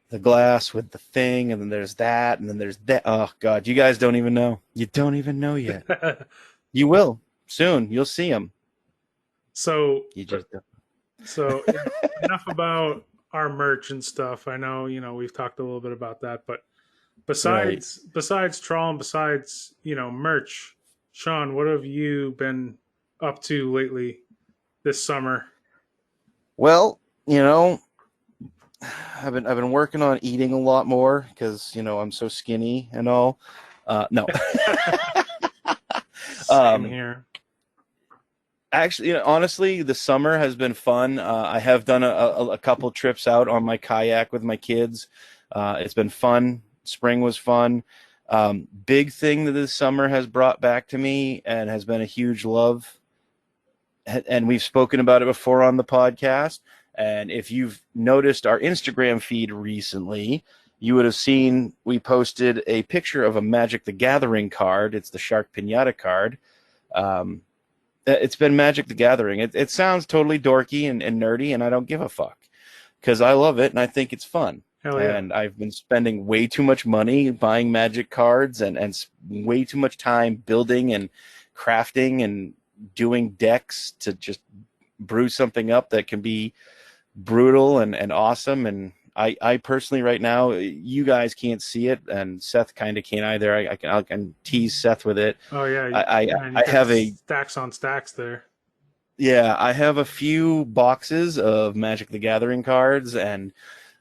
The glass with the thing, and then there's that, and then there's that. Oh God, you guys don't even know. You don't even know yet. You will soon. You'll see them. So you just don't. So enough about our merch and stuff. I know, we've talked a little bit about that, but besides Trawl and besides, merch, Sean, what have you been up to lately this summer? Well, I've been working on eating a lot more because I'm so skinny and all. No. Same here. Actually, honestly, the summer has been fun. I have done a couple trips out on my kayak with my kids. It's been fun. Spring was fun. Big thing that this summer has brought back to me and has been a huge love, and we've spoken about it before on the podcast. And if you've noticed our Instagram feed recently, you would have seen we posted a picture of a Magic the Gathering card. It's the Shark Pinata card. It's been Magic the Gathering. It sounds totally dorky and nerdy, and I don't give a fuck because I love it and I think it's fun. Hell yeah. And I've been spending way too much money buying Magic cards and way too much time building and crafting and doing decks to just brew something up that can be brutal and awesome. And I personally right now, you guys can't see it, and Seth kind of can't either. I can tease Seth with it. Oh yeah, I have stacks on stacks there. Yeah, I have a few boxes of Magic the Gathering cards, and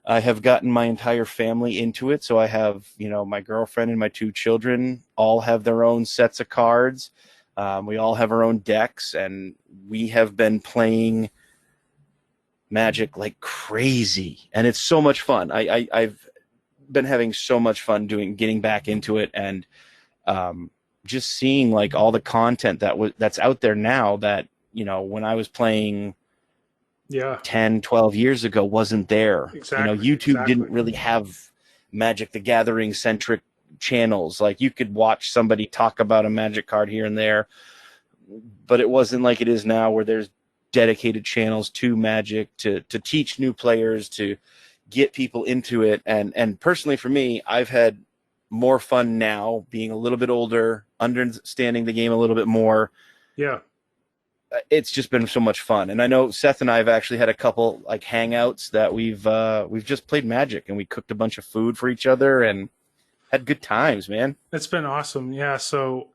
I have gotten my entire family into it. So I have, my girlfriend and my 2 children all have their own sets of cards. We all have our own decks, and we have been playing Magic like crazy, and it's so much fun. I've been having so much fun getting back into it, and just seeing like all the content that's out there now that when I was playing 10, 12 years ago wasn't there. Exactly. YouTube didn't really have Magic the Gathering centric channels. Like you could watch somebody talk about a Magic card here and there, but it wasn't like it is now where there's dedicated channels to Magic to teach new players, to get people into it. And personally for me, I've had more fun now being a little bit older, understanding the game a little bit more. Yeah. It's just been so much fun. And I know Seth and I have actually had a couple like hangouts that we've just played Magic, and we cooked a bunch of food for each other and had good times, man. It's been awesome. Yeah. So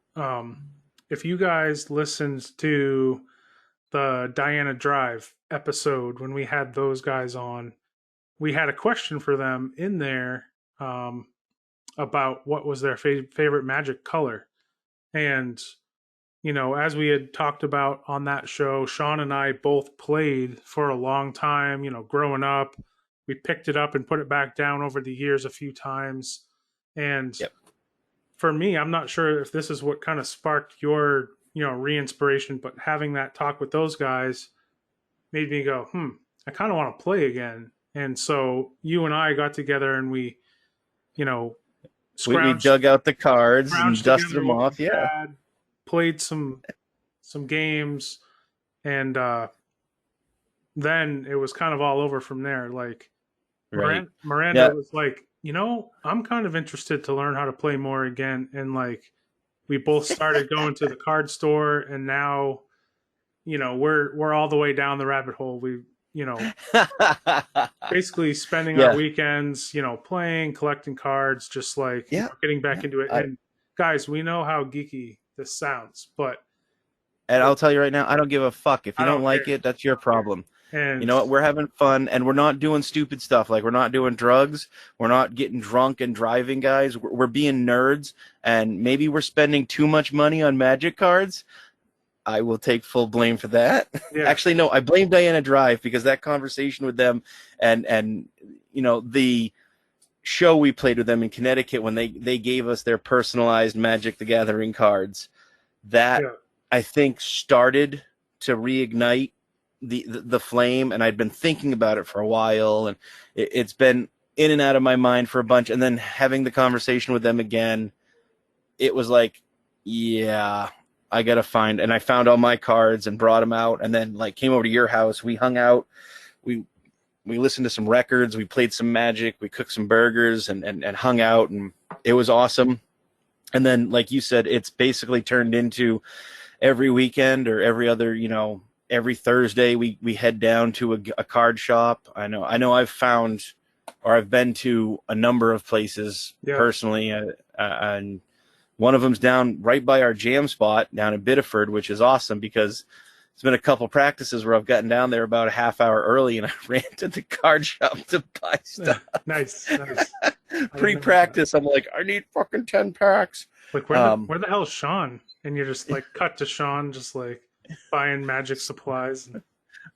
if you guys listened to the Diana Drive episode when we had those guys on, we had a question for them in there about what was their favorite Magic color. And, as we had talked about on that show, Sean and I both played for a long time, growing up. We picked it up and put it back down over the years a few times. And for me, I'm not sure if this is what kind of sparked your re-inspiration, but having that talk with those guys made me go, I kind of want to play again. And so you and I got together and we dug out the cards and dusted them off. Yeah. Played some games, and then it was kind of all over from there. Like Miranda was like, I'm kind of interested to learn how to play more again. And like, we both started going to the card store, and now, we're all the way down the rabbit hole. We, basically spending our weekends, playing, collecting cards, just like getting back into it. And guys, we know how geeky this sounds, and I'll tell you right now, I don't give a fuck. If you don't like it, that's your problem. And you know what? We're having fun, and we're not doing stupid stuff. Like, we're not doing drugs. We're not getting drunk and driving, guys. We're being nerds, and maybe we're spending too much money on Magic cards. I will take full blame for that. Yeah. Actually, no, I blame Diana Drive, because that conversation with them and the show we played with them in Connecticut when they gave us their personalized Magic the Gathering cards, that I think started to reignite the flame, and I'd been thinking about it for a while, and it's been in and out of my mind for a bunch, and then having the conversation with them again, it was like, yeah, I gotta find, and I found all my cards and brought them out, and then like came over to your house, we hung out, we listened to some records, we played some Magic, we cooked some burgers and hung out, and it was awesome. And then, like you said, it's basically turned into every weekend or every other, every Thursday we head down to a card shop. I know I've found, or I've been to a number of places personally, and one of them's down right by our jam spot down in Biddeford, which is awesome because it's been a couple practices where I've gotten down there about a half hour early and I ran to the card shop to buy stuff. Nice. Pre-practice, I'm like, I need fucking 10 packs. Like, where the hell is Sean? And you're just like cut to Sean, just like buying Magic supplies, and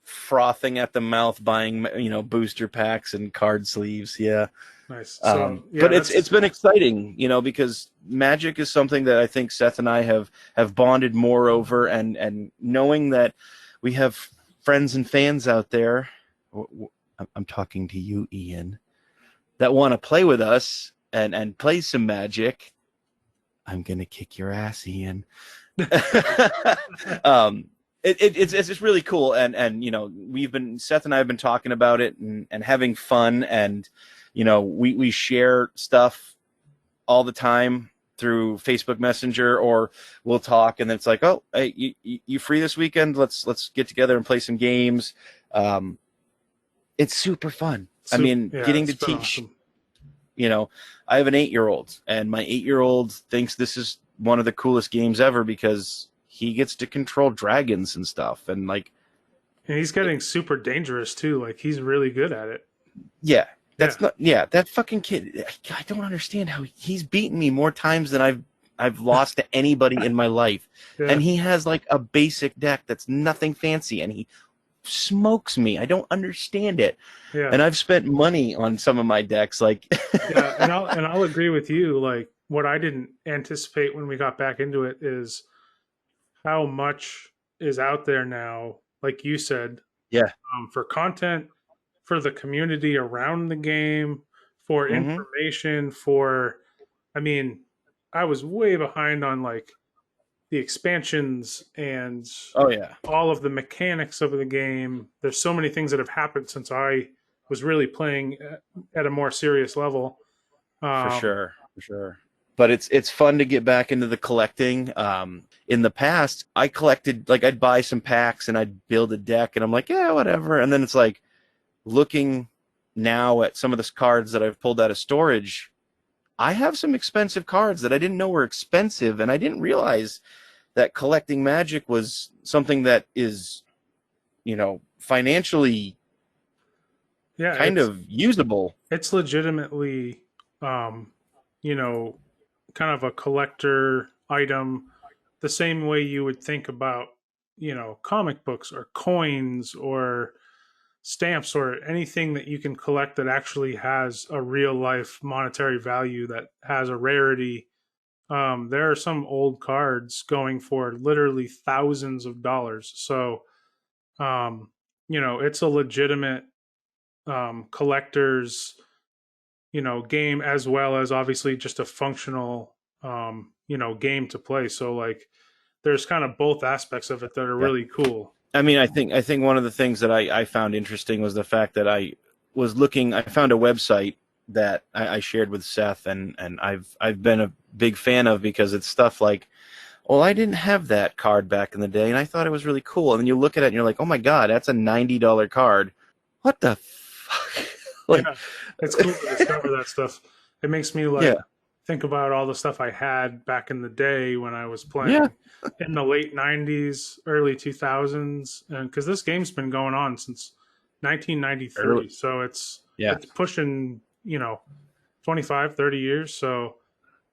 frothing at the mouth, buying booster packs and card sleeves. Yeah, nice. So, but it's been exciting, because Magic is something that I think Seth and I have bonded more over, and knowing that we have friends and fans out there. I'm talking to you, Ian, that want to play with us and play some Magic. I'm gonna kick your ass, Ian. It's just really cool, and Seth and I have been talking about it and having fun, and we share stuff all the time through Facebook Messenger, or we'll talk, and then it's like, oh, hey, you free this weekend? Let's get together and play some games. It's super fun. Getting to teach. Awesome. I have an 8-year-old, and my 8-year-old thinks this is one of the coolest games ever because he gets to control dragons and stuff, and he's getting super dangerous too. Like, he's really good at it. Yeah, that fucking kid. I don't understand how he's beaten me more times than I've lost to anybody in my life, and he has like a basic deck that's nothing fancy, and he smokes me. I don't understand it. Yeah. And I've spent money on some of my decks, and I'll agree with you. Like, what I didn't anticipate when we got back into it is how much is out there now, like you said. Yeah. For content, for the community around the game, for information, I was way behind on like the expansions and all of the mechanics of the game. There's so many things that have happened since I was really playing at a more serious level. For sure. But it's fun to get back into the collecting. In the past, I collected, like, I'd buy some packs and I'd build a deck, and I'm like, yeah, whatever. And then it's like, looking now at some of the cards that I've pulled out of storage, I have some expensive cards that I didn't know were expensive, and I didn't realize that collecting Magic was something that is, financially kind of usable. It's legitimately, kind of a collector item, the same way you would think about, comic books or coins or stamps or anything that you can collect that actually has a real life monetary value, that has a rarity. There are some old cards going for literally thousands of dollars. So, it's a legitimate collector's, game, as well as obviously just a functional, game to play. So like, there's kind of both aspects of it that are really cool. I think one of the things that I found interesting was the fact that I found a website that I shared with Seth, and I've been a big fan of, because it's stuff like, well, I didn't have that card back in the day, and I thought it was really cool. And then you look at it and you're like, oh my God, that's a $90 card. What the fuck? It's cool to discover that stuff. It makes me think about all the stuff I had back in the day when I was playing in the late 90s, early 2000s. And because this game's been going on since 1993. Early. So it's Yeah. pushing, 25, 30 years. So,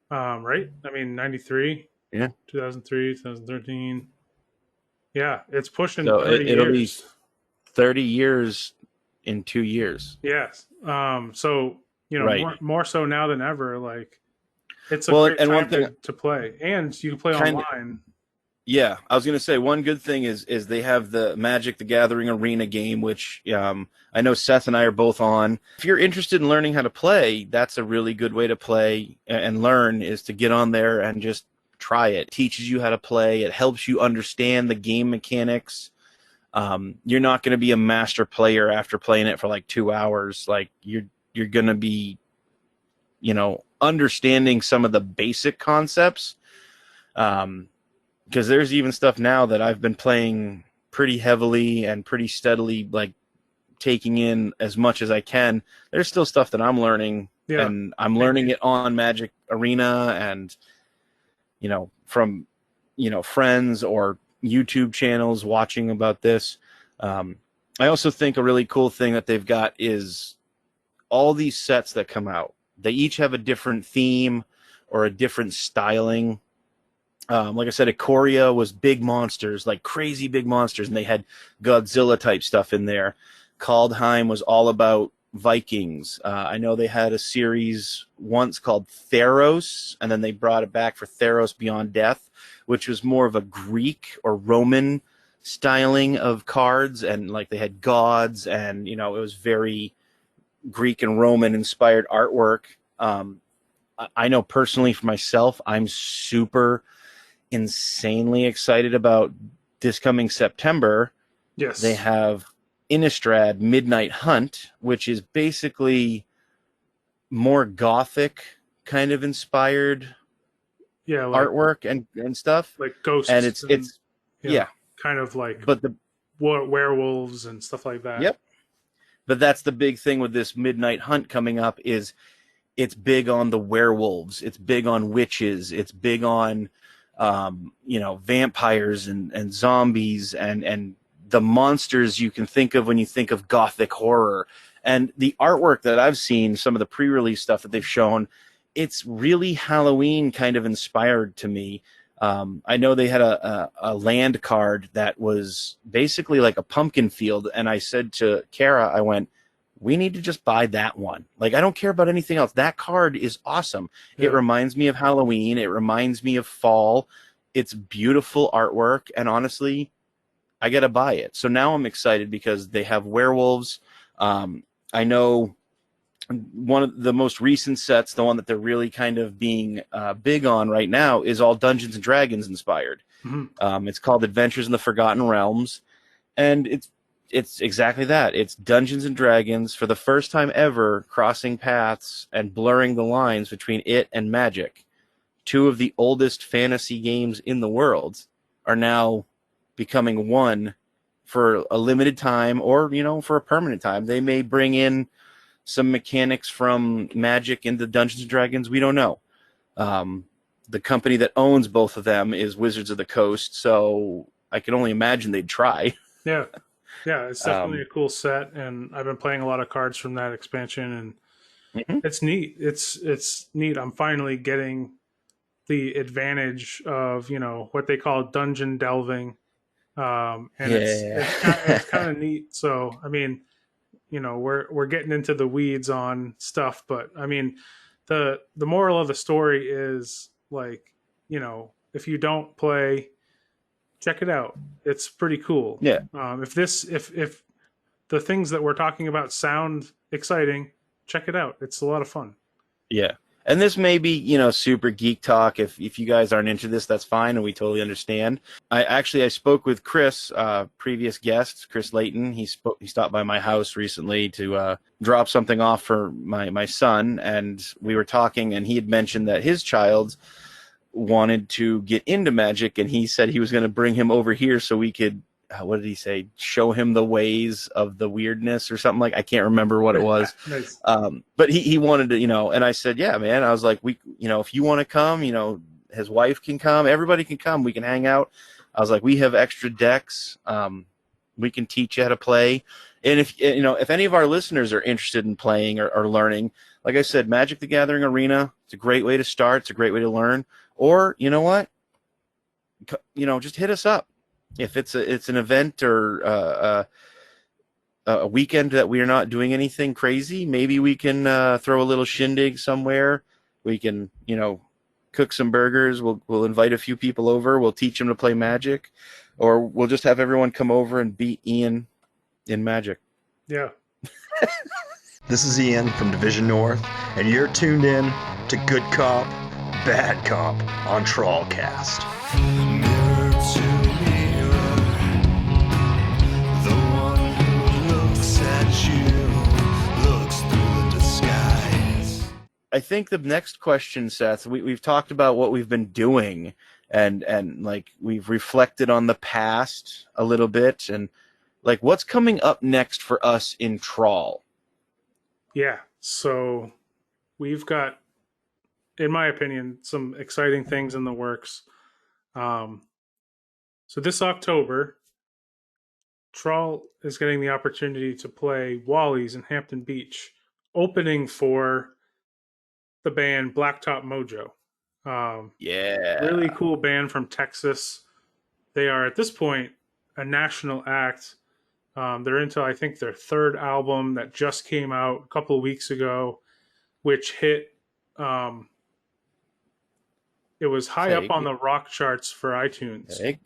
right? I mean, 93, Yeah. 2003, 2013. Yeah, it's pushing So 30 it'll be years. 30 years in 2 years. Yes. So, Right. more so now than ever, like it's a Well, great and time one thing- to play. And you can play Kinda- online. Yeah, I was going to say one good thing is they have the Magic the Gathering Arena game, which I know Seth and I are both on. If you're interested in learning how to play, that's a really good way to play and learn, is to get on there and just try it. It teaches you how to play. It helps you understand the game mechanics. You're not going to be a master player after playing it for like 2 hours. Like you're going to be, understanding some of the basic concepts. Because there's even stuff now that I've been playing pretty heavily and pretty steadily, like taking in as much as I can. There's still stuff that I'm learning, and I'm learning it on Magic Arena and, from, friends or YouTube channels watching about this. I also think a really cool thing that they've got is all these sets that come out. They each have a different theme or a different styling. Like I said, Ikoria was big monsters, like crazy big monsters, and they had Godzilla type stuff in there. Kaldheim was all about Vikings. I know they had a series once called Theros, and then they brought it back for Theros Beyond Death, which was more of a Greek or Roman styling of cards, and like they had gods, and it was very Greek and Roman inspired artwork. I know personally for myself, I'm super insanely excited about this coming September. Yes. They have Innistrad Midnight Hunt, which is basically more gothic kind of inspired artwork and stuff. Like ghosts. And it's kind of like but the werewolves and stuff like that. Yep. But that's the big thing with this Midnight Hunt coming up, is it's big on the werewolves, it's big on witches, it's big on vampires and zombies and the monsters you can think of when you think of gothic horror. And the artwork that I've seen, some of the pre-release stuff that they've shown, it's really Halloween kind of inspired to me. I know they had a land card that was basically like a pumpkin field, and I said to Kara, I went, we need to just buy that one. Like, I don't care about anything else. That card is awesome. Yeah. It reminds me of Halloween. It reminds me of fall. It's beautiful artwork. And honestly, I got to buy it. So now I'm excited because they have werewolves. I know one of the most recent sets, the one that they're really kind of being big on right now, is all Dungeons and Dragons inspired. Mm-hmm. It's called Adventures in the Forgotten Realms. And it's exactly that. It's Dungeons and Dragons for the first time ever, crossing paths and blurring the lines between it and Magic. Two of the oldest fantasy games in the world are now becoming one for a limited time, or for a permanent time. They may bring in some mechanics from Magic into Dungeons and Dragons. We don't know. The company that owns both of them is Wizards of the Coast, so I can only imagine they'd try. Yeah. Yeah, it's definitely a cool set, and I've been playing a lot of cards from that expansion, and it's neat. It's neat. I'm finally getting the advantage of what they call dungeon delving, and it's kind of neat. So I mean, we're getting into the weeds on stuff, but I mean, the moral of the story is, like, if you don't play, check it out. It's pretty cool. Yeah. If the things that we're talking about sound exciting, check it out. It's a lot of fun. Yeah. And this may be, super geek talk. If you guys aren't into this, that's fine, and we totally understand. I spoke with Chris, previous guest, Chris Layton. He stopped by my house recently to drop something off for my son, and we were talking, and he had mentioned that his child wanted to get into Magic, and he said he was going to bring him over here so we could, what did he say, show him the ways of the weirdness or something. Like, I can't remember what it was. Nice. But he wanted to, and I said, yeah, man. I was like, if you want to come, his wife can come, everybody can come, we can hang out. I was like, we have extra decks. We can teach you how to play. And if any of our listeners are interested in playing or learning, like I said, Magic the Gathering Arena, it's a great way to start. It's a great way to learn. Or, you know what? Just hit us up. If it's an event or a weekend that we are not doing anything crazy, maybe we can throw a little shindig somewhere. We can, cook some burgers. We'll invite a few people over. We'll teach them to play Magic, or we'll just have everyone come over and beat Ian in Magic. Yeah. This is Ian from Division North, and you're tuned in to Good Cop, Bad Cop on TrawlCast. Mirror to mirror, the one who looks at you looks through the disguise. I think the next question, Seth, we've talked about what we've been doing, and like we've reflected on the past a little bit, and like what's coming up next for us in Trawl. Yeah. So we've got, in my opinion, some exciting things in the works. So this October, Trawl is getting the opportunity to play Wally's in Hampton Beach, opening for the band Blacktop Mojo. Yeah. Really cool band from Texas. They are, at this point, a national act. They're into, I think, their third album that just came out a couple of weeks ago, which hit... it was high up on the rock charts for iTunes.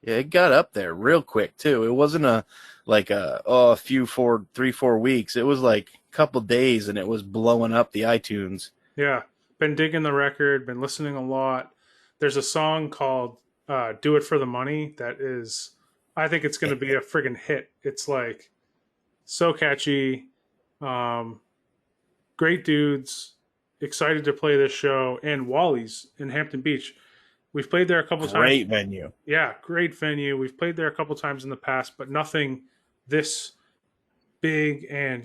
It got up there real quick too. It wasn't a 3-4 weeks. It was like a couple days, and it was blowing up the iTunes. Yeah, been digging the record, been listening a lot. There's a song called "Do It for the Money" that is, I think it's going to be a friggin' hit. It's like so catchy. Great dudes. Excited to play this show, and Wally's in Hampton Beach. We've played there a couple times. Great venue. Yeah, great venue. We've played there a couple times in the past, but nothing this big. And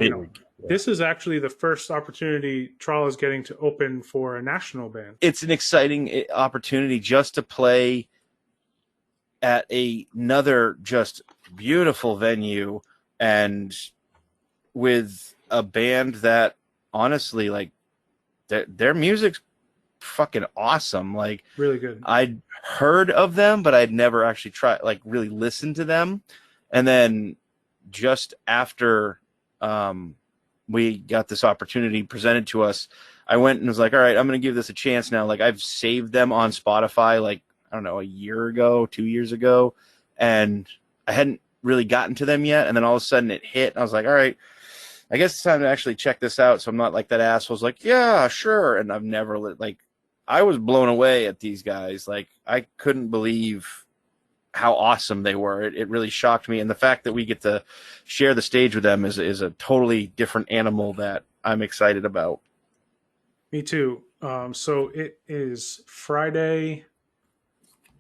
this is actually the first opportunity Trawl is getting to open for a national band. It's an exciting opportunity just to play at another just beautiful venue, and with a band that honestly, like, their music's fucking awesome. Like, really good. I'd heard of them, but I'd never actually tried, like, really listened to them. And then just after we got this opportunity presented to us, I went and was like, all right, I'm going to give this a chance now. Like, I've saved them on Spotify, like, I don't know, a year ago, 2 years ago, and I hadn't really gotten to them yet. And then all of a sudden it hit, and I was like, all right, I guess it's time to actually check this out. So I'm not like that asshole's like, yeah, sure. And I've never I was blown away at these guys. Like, I couldn't believe how awesome they were. It really shocked me. And the fact that we get to share the stage with them is a totally different animal that I'm excited about. Me too. So it is Friday.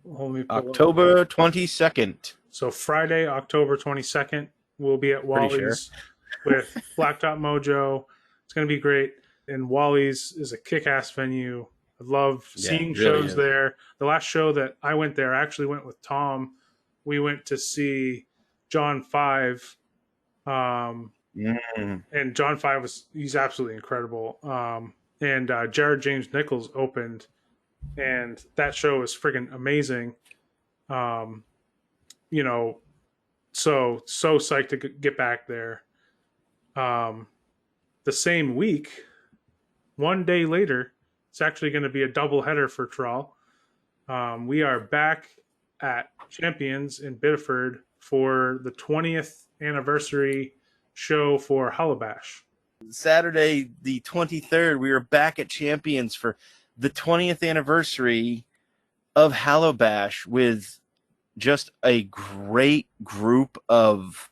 October 22nd. So Friday, October 22nd, we'll be at Wally's with Blacktop Mojo. It's going to be great. And Wally's is a kick-ass venue. I love seeing shows there. The last show that I went there, I actually went with Tom. We went to see John 5. And John 5 he's absolutely incredible. And Jared James Nichols opened, and that show was friggin' amazing. So psyched to get back there. The same week, one day later, it's actually going to be a double header for Trawl. We are back at Champions in Biddeford for the 20th anniversary show for Halabash. Saturday, the 23rd, we were back at Champions for the 20th anniversary of Halabash with just a great group of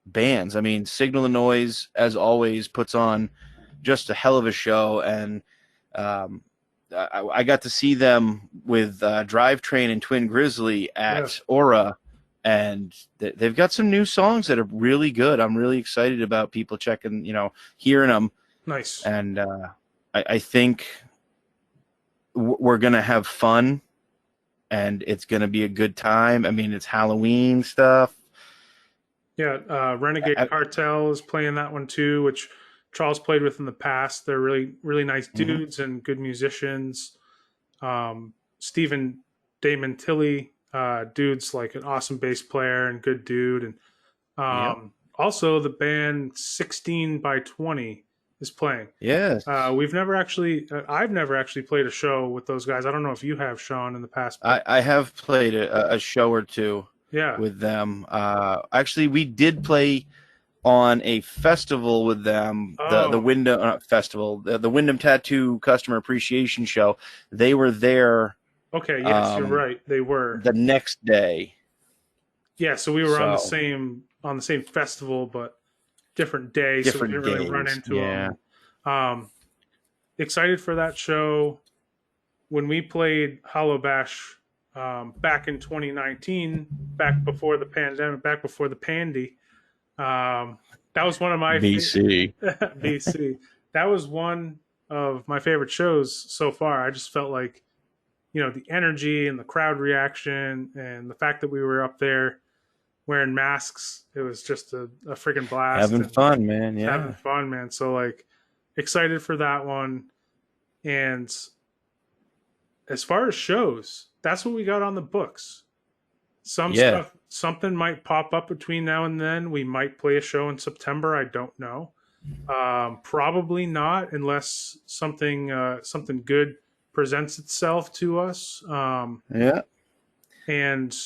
bands. I mean, Signal the Noise, as always, puts on just a hell of a show, and I got to see them with Drivetrain and Twin Grizzly at Aura, and they've got some new songs that are really good. I'm really excited about people hearing them. Nice. And I think we're going to have fun, and it's going to be a good time. I mean, it's Halloween stuff. Yeah, Renegade Cartel is playing that one too, which Charles played with in the past. They're really, really nice dudes and good musicians. Stephen Damon Tilley, dude's like an awesome bass player and good dude. And also the band 16 by 20 is playing. Yes. I've never actually played a show with those guys. I don't know if you have, Sean, in the past. I have played a show or two with them. Actually, we did play on a festival with them, the Wyndham Festival, the Wyndham Tattoo Customer Appreciation Show. They were there. Okay, yes, you're right. They were the next day. Yeah, so we were on the same festival, but different days. Different so we didn't really run into them. Excited for that show. When we played Hollow Bash back in 2019, back before the pandemic, back before the pandy. That was one of my BC. BC. That was one of my favorite shows so far. I just felt like, the energy and the crowd reaction and the fact that we were up there wearing masks, it was just a freaking blast. Having fun, man. Yeah. Having fun, man. So like excited for that one. And as far as shows, that's what we got on the books. Stuff, something might pop up between now and then. We might play a show in September. I don't know. Probably not, unless something good presents itself to us. And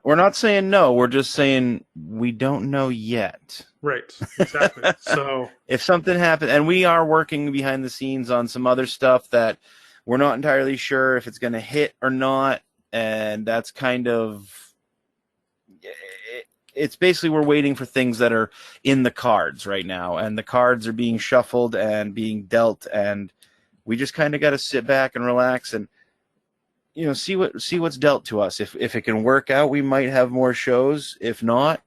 we're not saying no. We're just saying we don't know yet. Right. Exactly. So if something happens, and we are working behind the scenes on some other stuff that we're not entirely sure if it's going to hit or not, and that's kind of. It's basically we're waiting for things that are in the cards right now, and the cards are being shuffled and being dealt, and we just kind of got to sit back and relax and see what's dealt to us. If it can work out, we might have more shows. If not,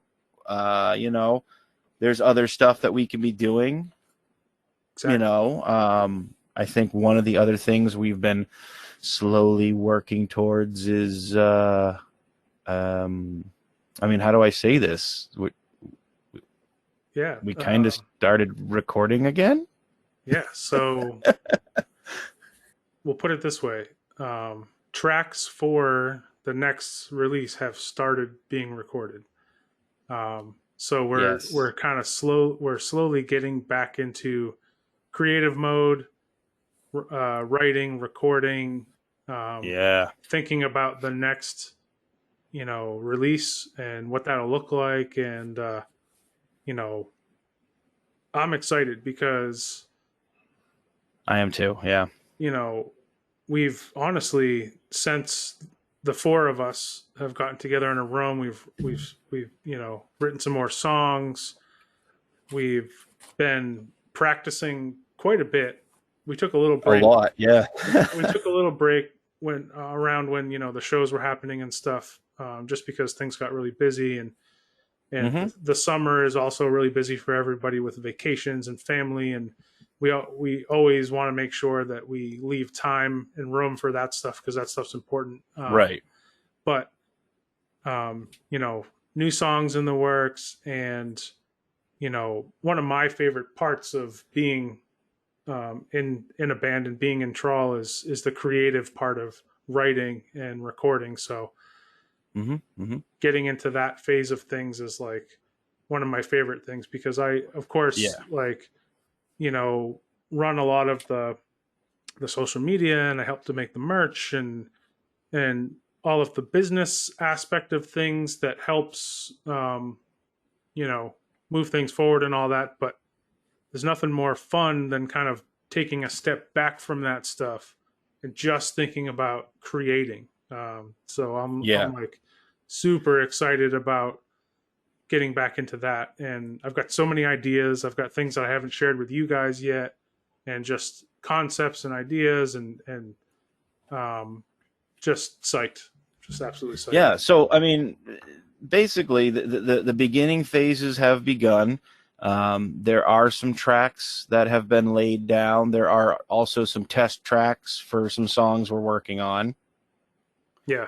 there's other stuff that we can be doing. Exactly. I think one of the other things we've been slowly working towards is how do I say this? We kind of started recording again. Yeah, so we'll put it this way. Tracks for the next release have started being recorded. So we're kind of we're slowly getting back into creative mode, writing, recording, thinking about the next release and what that'll look like. And, I'm excited because I am too. Yeah. We've honestly, since the four of us have gotten together in a room, we've written some more songs. We've been practicing quite a bit. We took a little break. A lot. Yeah. We took a little break when the shows were happening and stuff. Just because things got really busy and the summer is also really busy for everybody with vacations and family, and we always want to make sure that we leave time and room for that stuff because that stuff's important. Right. But new songs in the works, and one of my favorite parts of being in a band and being in Trawl is the creative part of writing and recording. So getting into that phase of things is like one of my favorite things because I, of course, run a lot of the social media, and I help to make the merch and all of the business aspect of things that helps, move things forward and all that. But there's nothing more fun than kind of taking a step back from that stuff and just thinking about creating. So I'm like super excited about getting back into that. And I've got so many ideas. I've got things that I haven't shared with you guys yet, and just concepts and ideas and just psyched, just absolutely psyched. Yeah. So, basically the beginning phases have begun. There are some tracks that have been laid down. There are also some test tracks for some songs we're working on. Yeah.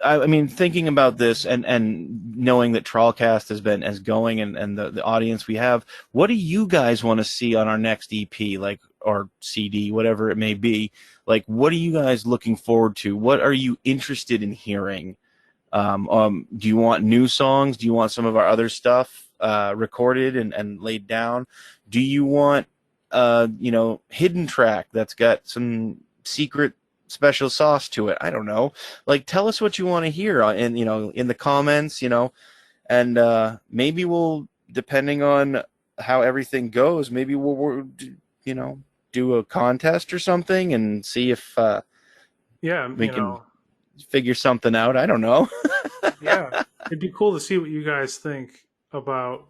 I mean, thinking about this and knowing that TrawlCast has been as going and the audience we have, what do you guys want to see on our next EP, like, or CD, whatever it may be? Like, what are you guys looking forward to? What are you interested in hearing? Do you want new songs? Do you want some of our other stuff recorded and laid down? Do you want hidden track that's got some secret special sauce to it? I don't know. Like, tell us what you want to hear in the comments, and maybe we'll, depending on how everything goes, maybe we'll do a contest or something and see if we can figure something out. I don't know. Yeah, it'd be cool to see what you guys think about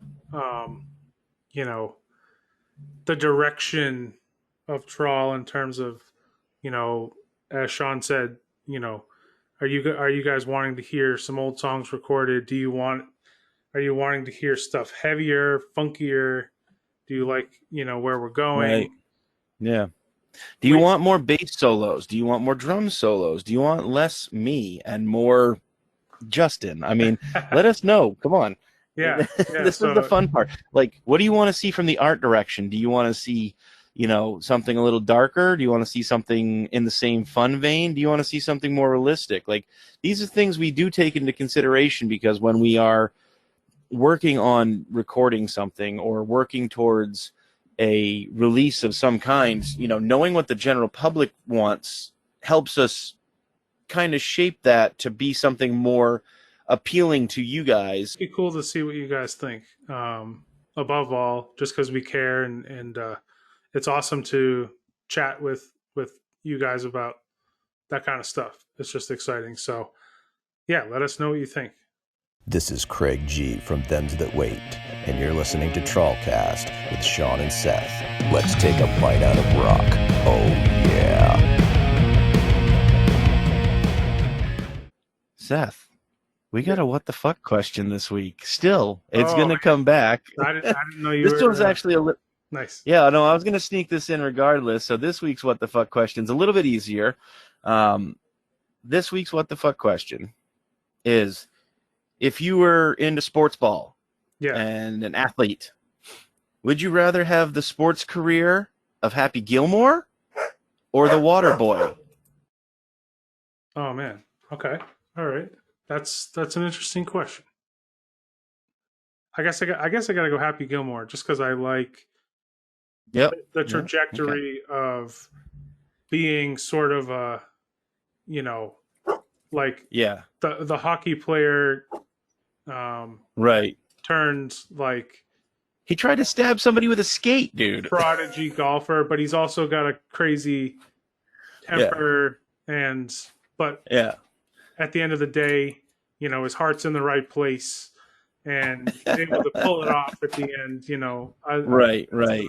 the direction of Trawl in terms of, as Sean said, are you guys wanting to hear some old songs recorded? Are you wanting to hear stuff heavier, funkier? Do you like, where we're going? Right. Yeah. Do you want more bass solos? Do you want more drum solos? Do you want less me and more Justin? I mean, let us know. Come on. Yeah. This is the fun part. Like, what do you want to see from the art direction? Do you want to see, something a little darker? Do you want to see something in the same fun vein? Do you want to see something more realistic? Like, these are things we do take into consideration, because when we are working on recording something or working towards a release of some kind, knowing what the general public wants helps us kind of shape that to be something more appealing to you guys. It'd be cool to see what you guys think. Above all, just because we care, and it's awesome to chat with you guys about that kind of stuff. It's just exciting. So yeah, let us know what you think. This is Craig G from Thems That Wait, and you're listening to TrawlCast with Sean and Seth. Let's take a bite out of rock. Oh yeah. Seth, we got a what the fuck question this week. Still, it's going to come back. I didn't know you This were... one's actually a little... Nice. Yeah, no, I was going to sneak this in regardless. So this week's what the fuck question's a little bit easier. This week's what the fuck question is, if you were into sports ball and an athlete, would you rather have the sports career of Happy Gilmore or the Waterboy? Oh man. Okay. All right. That's an interesting question. I guess I got to go Happy Gilmore, just because I like the trajectory of being sort of a, the hockey player. Right. Turned, like, he tried to stab somebody with a skate, dude. Prodigy golfer, but he's also got a crazy temper, but at the end of the day, his heart's in the right place, and he's able to pull it off at the end. Right.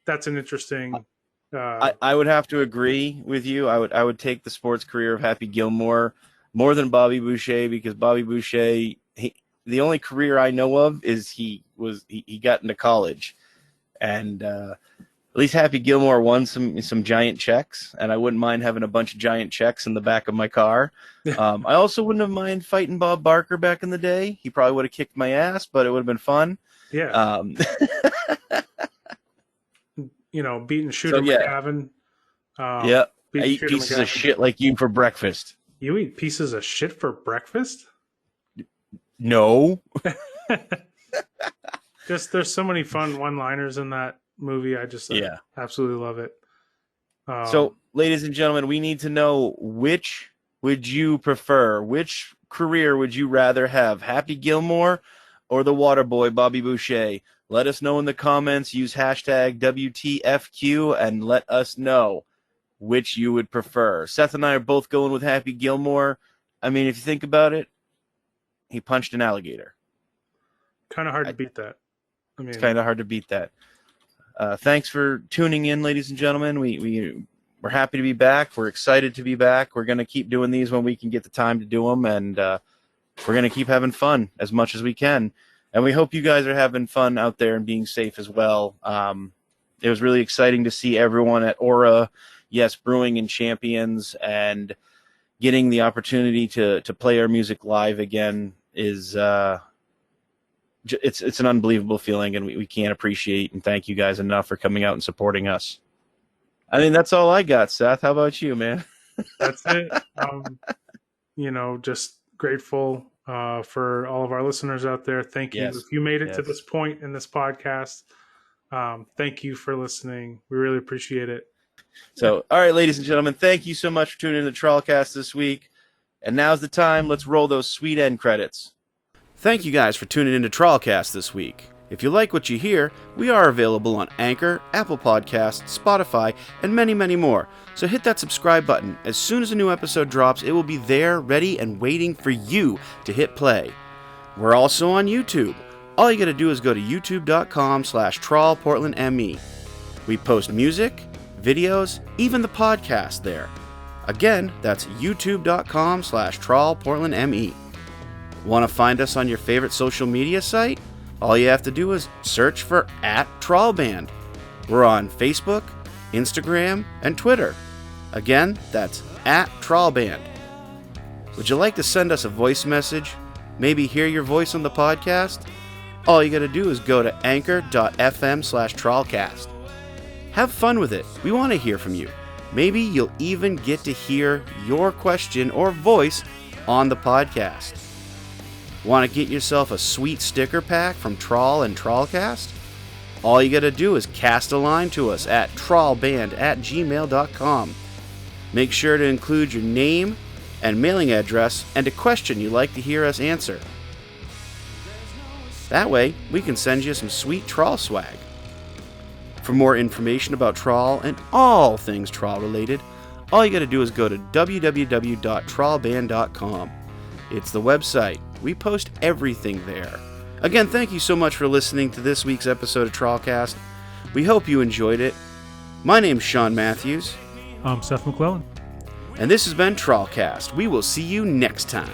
That's an interesting. I would have to agree with you. I would take the sports career of Happy Gilmore more than Bobby Boucher, because Bobby Boucher, the only career I know of is he got into college, and at least Happy Gilmore won some giant checks, and I wouldn't mind having a bunch of giant checks in the back of my car. I also wouldn't have mind fighting Bob Barker back in the day. He probably would have kicked my ass, but it would have been fun. Yeah. Beating Shooter McGavin. I eat pieces of shit like you for breakfast. You eat pieces of shit for breakfast? No. There's so many fun one-liners in that movie. I absolutely love it. So, ladies and gentlemen, we need to know, which would you prefer? Which career would you rather have, Happy Gilmore or the Waterboy Bobby Boucher? Let us know in the comments. Use hashtag WTFQ and let us know which you would prefer. Seth and I are both going with Happy Gilmore. I mean, if you think about it, he punched an alligator. Kind of hard to beat that. I mean, it's kind of hard to beat that. Thanks for tuning in, ladies and gentlemen. We're happy to be back. We're excited to be back. We're going to keep doing these when we can get the time to do them, and we're going to keep having fun as much as we can. And we hope you guys are having fun out there and being safe as well. It was really exciting to see everyone at Aura yes, Brewing and Champions, and getting the opportunity to play our music live again is it's an unbelievable feeling, and we can't appreciate and thank you guys enough for coming out and supporting us. I mean, that's all I got, Seth. How about you, man? That's it. Just grateful for all of our listeners out there. Thank you. Yes. If you made it to this point in this podcast, thank you for listening. We really appreciate it. So, all right, ladies and gentlemen, thank you so much for tuning in to the TrawlCast this week. And now's the time. Let's roll those sweet end credits. Thank you guys for tuning in to TrawlCast this week. If you like what you hear, we are available on Anchor, Apple Podcasts, Spotify, and many, many more. So hit that subscribe button. As soon as a new episode drops, it will be there, ready, and waiting for you to hit play. We're also on YouTube. All you gotta do is go to youtube.com/TrawlPortlandME. We post music, videos, even the podcast there. Again, that's youtube.com/TrawlPortlandME. Want to find us on your favorite social media site? All you have to do is search for @TrawlBand. We're on Facebook, Instagram, and Twitter. Again, that's @TrawlBand. Would you like to send us a voice message? Maybe hear your voice on the podcast? All you gotta do is go to anchor.fm/TrawlCast. Have fun with it. We want to hear from you. Maybe you'll even get to hear your question or voice on the podcast. Want to get yourself a sweet sticker pack from Trawl and TrawlCast? All you gotta do is cast a line to us at trawlband@gmail.com. Make sure to include your name and mailing address and a question you'd like to hear us answer. That way, we can send you some sweet Trawl swag. For more information about Trawl and all things Trawl related, all you gotta do is go to www.trawlband.com. It's the website. We post everything there. Again, thank you so much for listening to this week's episode of TrawlCast. We hope you enjoyed it. My name's Sean Matthews. I'm Seth McClellan. And this has been TrawlCast. We will see you next time.